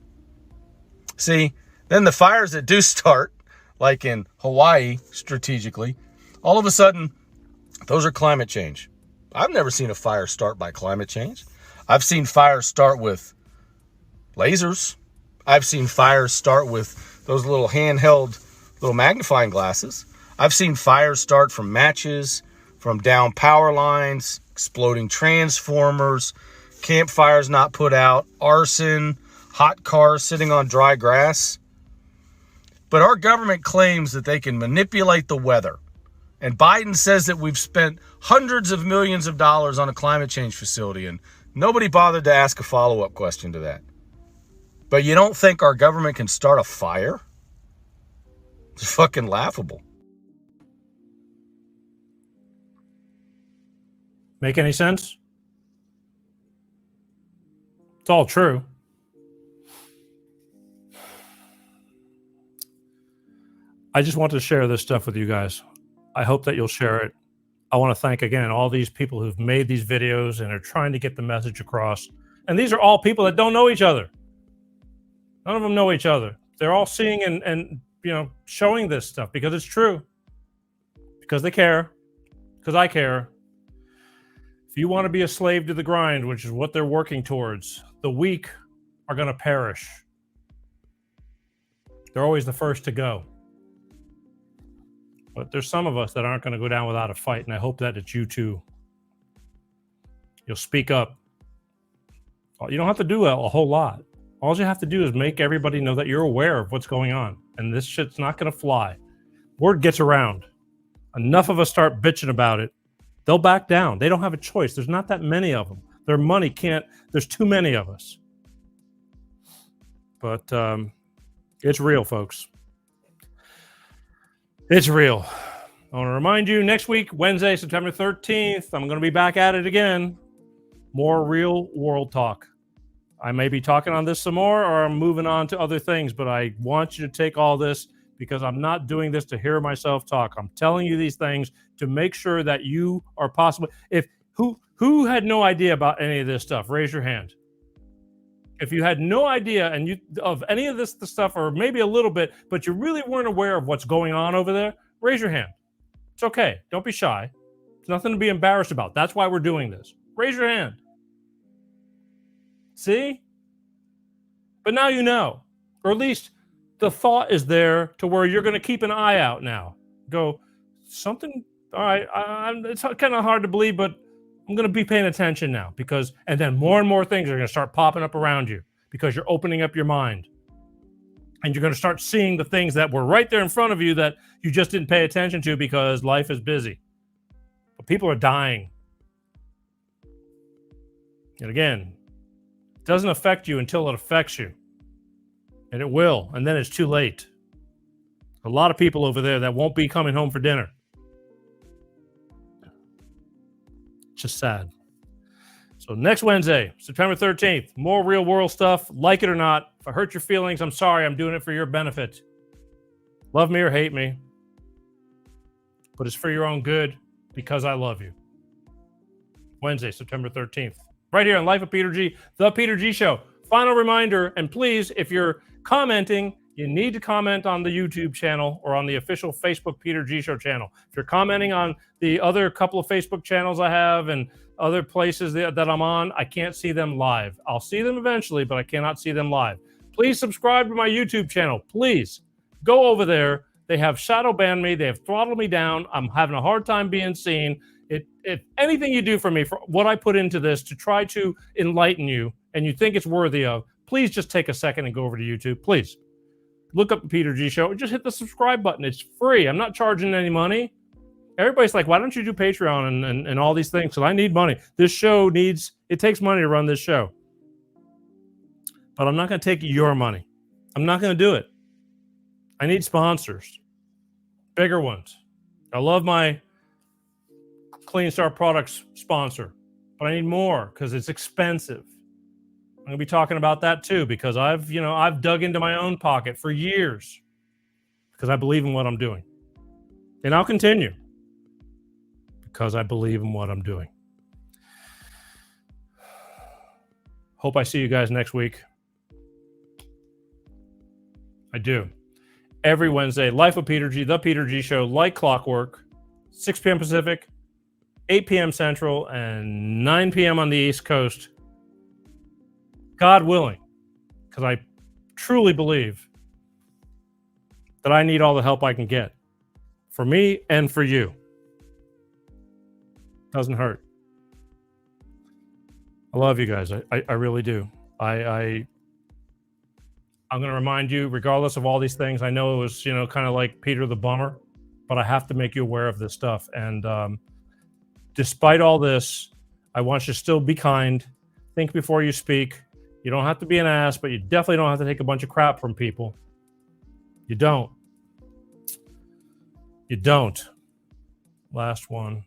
See, then the fires that do start, like in Hawaii, strategically, all of a sudden, those are climate change. I've never seen a fire start by climate change. I've seen fires start with lasers. I've seen fires start with those little handheld little magnifying glasses. I've seen fires start from matches, from down power lines, exploding transformers, campfires not put out, arson, hot cars sitting on dry grass. But our government claims that they can manipulate the weather And Biden says that we've spent hundreds of millions of dollars on a climate change facility, and nobody bothered to ask a follow-up question to that. But you don't think our government can start a fire? It's fucking laughable. Make any sense? It's all true. I just want to share this stuff with you guys. I hope that you'll share it. I want to thank again all these people who've made these videos and are trying to get the message across. And these are all people that don't know each other. None of them know each other. They're all seeing and showing this stuff because it's true. Because they care. Because I care. If you want to be a slave to the grind, which is what they're working towards, the weak are going to perish. They're always the first to go. But there's some of us that aren't going to go down without a fight, and I hope that it's you too. You'll speak up. You don't have to do a whole lot. All you have to do is make everybody know that you're aware of what's going on, and this shit's not going to fly. Word gets around. Enough of us start bitching about it, they'll back down. They don't have a choice. There's not that many of them. Their money can't. There's too many of us. But it's real, folks. It's real. I want to remind you, next week, Wednesday, September 13th, I'm going to be back at it again. More real world talk. I may be talking on this some more, or I'm moving on to other things, but I want you to take all this because I'm not doing this to hear myself talk. I'm telling you these things to make sure that you are possible. Who had no idea about any of this stuff? Raise your hand. If you had no idea of any of this stuff, or maybe a little bit, but you really weren't aware of what's going on over there, raise your hand. It's okay. Don't be shy. There's nothing to be embarrassed about. That's why we're doing this. Raise your hand. See? But now you know. Or at least the thought is there to where you're going to keep an eye out now. Go, something, all right, it's kind of hard to believe, but I'm going to be paying attention now and then more and more things are going to start popping up around you because you're opening up your mind. And you're going to start seeing the things that were right there in front of you that you just didn't pay attention to because life is busy. But people are dying. And again, it doesn't affect you until it affects you. And it will. And then it's too late. A lot of people over there that won't be coming home for dinner. Just sad. So next Wednesday, September 13th, more real world stuff. Like it or not, if I hurt your feelings, I'm sorry. I'm doing it for your benefit. Love me or hate me. But it's for your own good because I love you. Wednesday, September 13th. Right here on Life of Peter G, The Peter G Show. Final reminder, and please, if you're commenting, you need to comment on the YouTube channel or on the official Facebook Peter G Show channel. If you're commenting on the other couple of Facebook channels I have and other places that I'm on, I can't see them live. I'll see them eventually, but I cannot see them live. Please subscribe to my YouTube channel. Please go over there. They have shadow banned me. They have throttled me down. I'm having a hard time being seen. If anything you do for me, for what I put into this to try to enlighten you and you think it's worthy of, please just take a second and go over to YouTube. Please. Look up the Peter G Show and just hit the subscribe button. It's free. I'm not charging any money. Everybody's like, why don't you do Patreon and all these things? Because I need money. This show it takes money to run this show. But I'm not going to take your money. I'm not going to do it. I need sponsors. Bigger ones. I love my Clean Start Products sponsor. But I need more because it's expensive. I'm going to be talking about that too because I've dug into my own pocket for years because I believe in what I'm doing. And I'll continue because I believe in what I'm doing. Hope I see you guys next week. I do. Every Wednesday, Life of Peter G, The Peter G Show, like clockwork, 6 p.m. Pacific, 8 p.m. Central, and 9 p.m. on the East Coast. God willing, because I truly believe that I need all the help I can get for me and for you. Doesn't hurt. I love you guys. I really do. I'm going to remind you, regardless of all these things, I know it was, kind of like Peter the Bummer. but I have to make you aware of this stuff. And despite all this, I want you to still be kind. Think before you speak. You don't have to be an ass, but you definitely don't have to take a bunch of crap from people. You don't. You don't. Last one.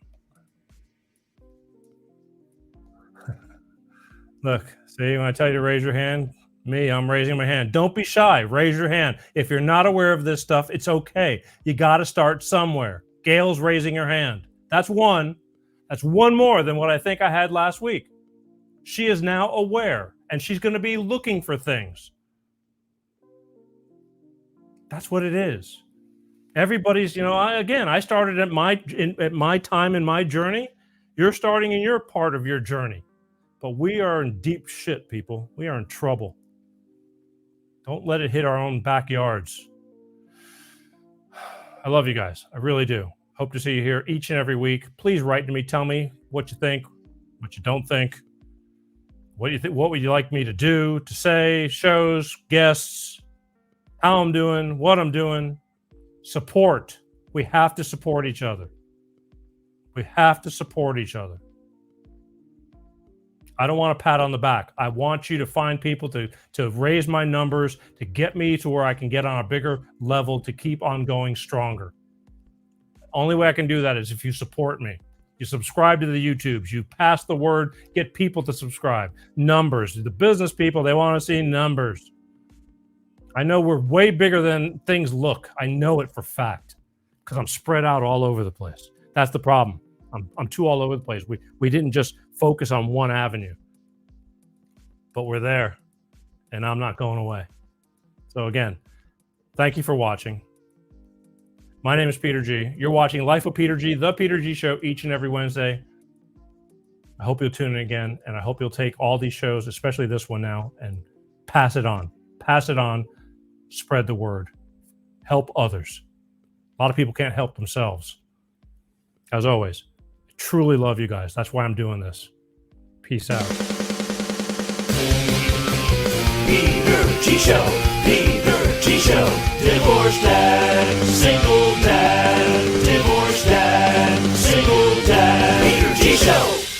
Look, see, when I tell you to raise your hand, I'm raising my hand. Don't be shy. Raise your hand. If you're not aware of this stuff, it's okay. You got to start somewhere. Gail's raising her hand. That's one. That's one more than what I think I had last week. She is now aware, and she's going to be looking for things. That's what it is. Everybody's, I started at my time in my journey. You're starting in your part of your journey. But we are in deep shit, people. We are in trouble. Don't let it hit our own backyards. I love you guys. I really do. Hope to see you here each and every week. Please write to me. Tell me what you think, what you don't think. What do you think? What would you like me to do, to say, shows, guests, how I'm doing, what I'm doing. Support. We have to support each other. We have to support each other. I don't want a pat on the back. I want you to find people to raise my numbers, to get me to where I can get on a bigger level, to keep on going stronger. Only way I can do that is if you support me. You subscribe to the YouTubes. You pass the word, get people to subscribe. Numbers. The business people, they want to see numbers. I know we're way bigger than things look. I know it for fact because I'm spread out all over the place. That's the problem. I'm too all over the place. We didn't just focus on one avenue, but we're there, and I'm not going away. So again, thank you for watching. My name is Peter G. You're watching Life with Peter G, the Peter G Show, each and every Wednesday. I hope you'll tune in again, and I hope you'll take all these shows, especially this one now, and pass it on. Pass it on. Spread the word. Help others. A lot of people can't help themselves. As always, I truly love you guys. That's why I'm doing this. Peace out. Peter G Show. Peter G Show. Divorced dad. Single dad. Divorced dad. Single dad. Peter G Show.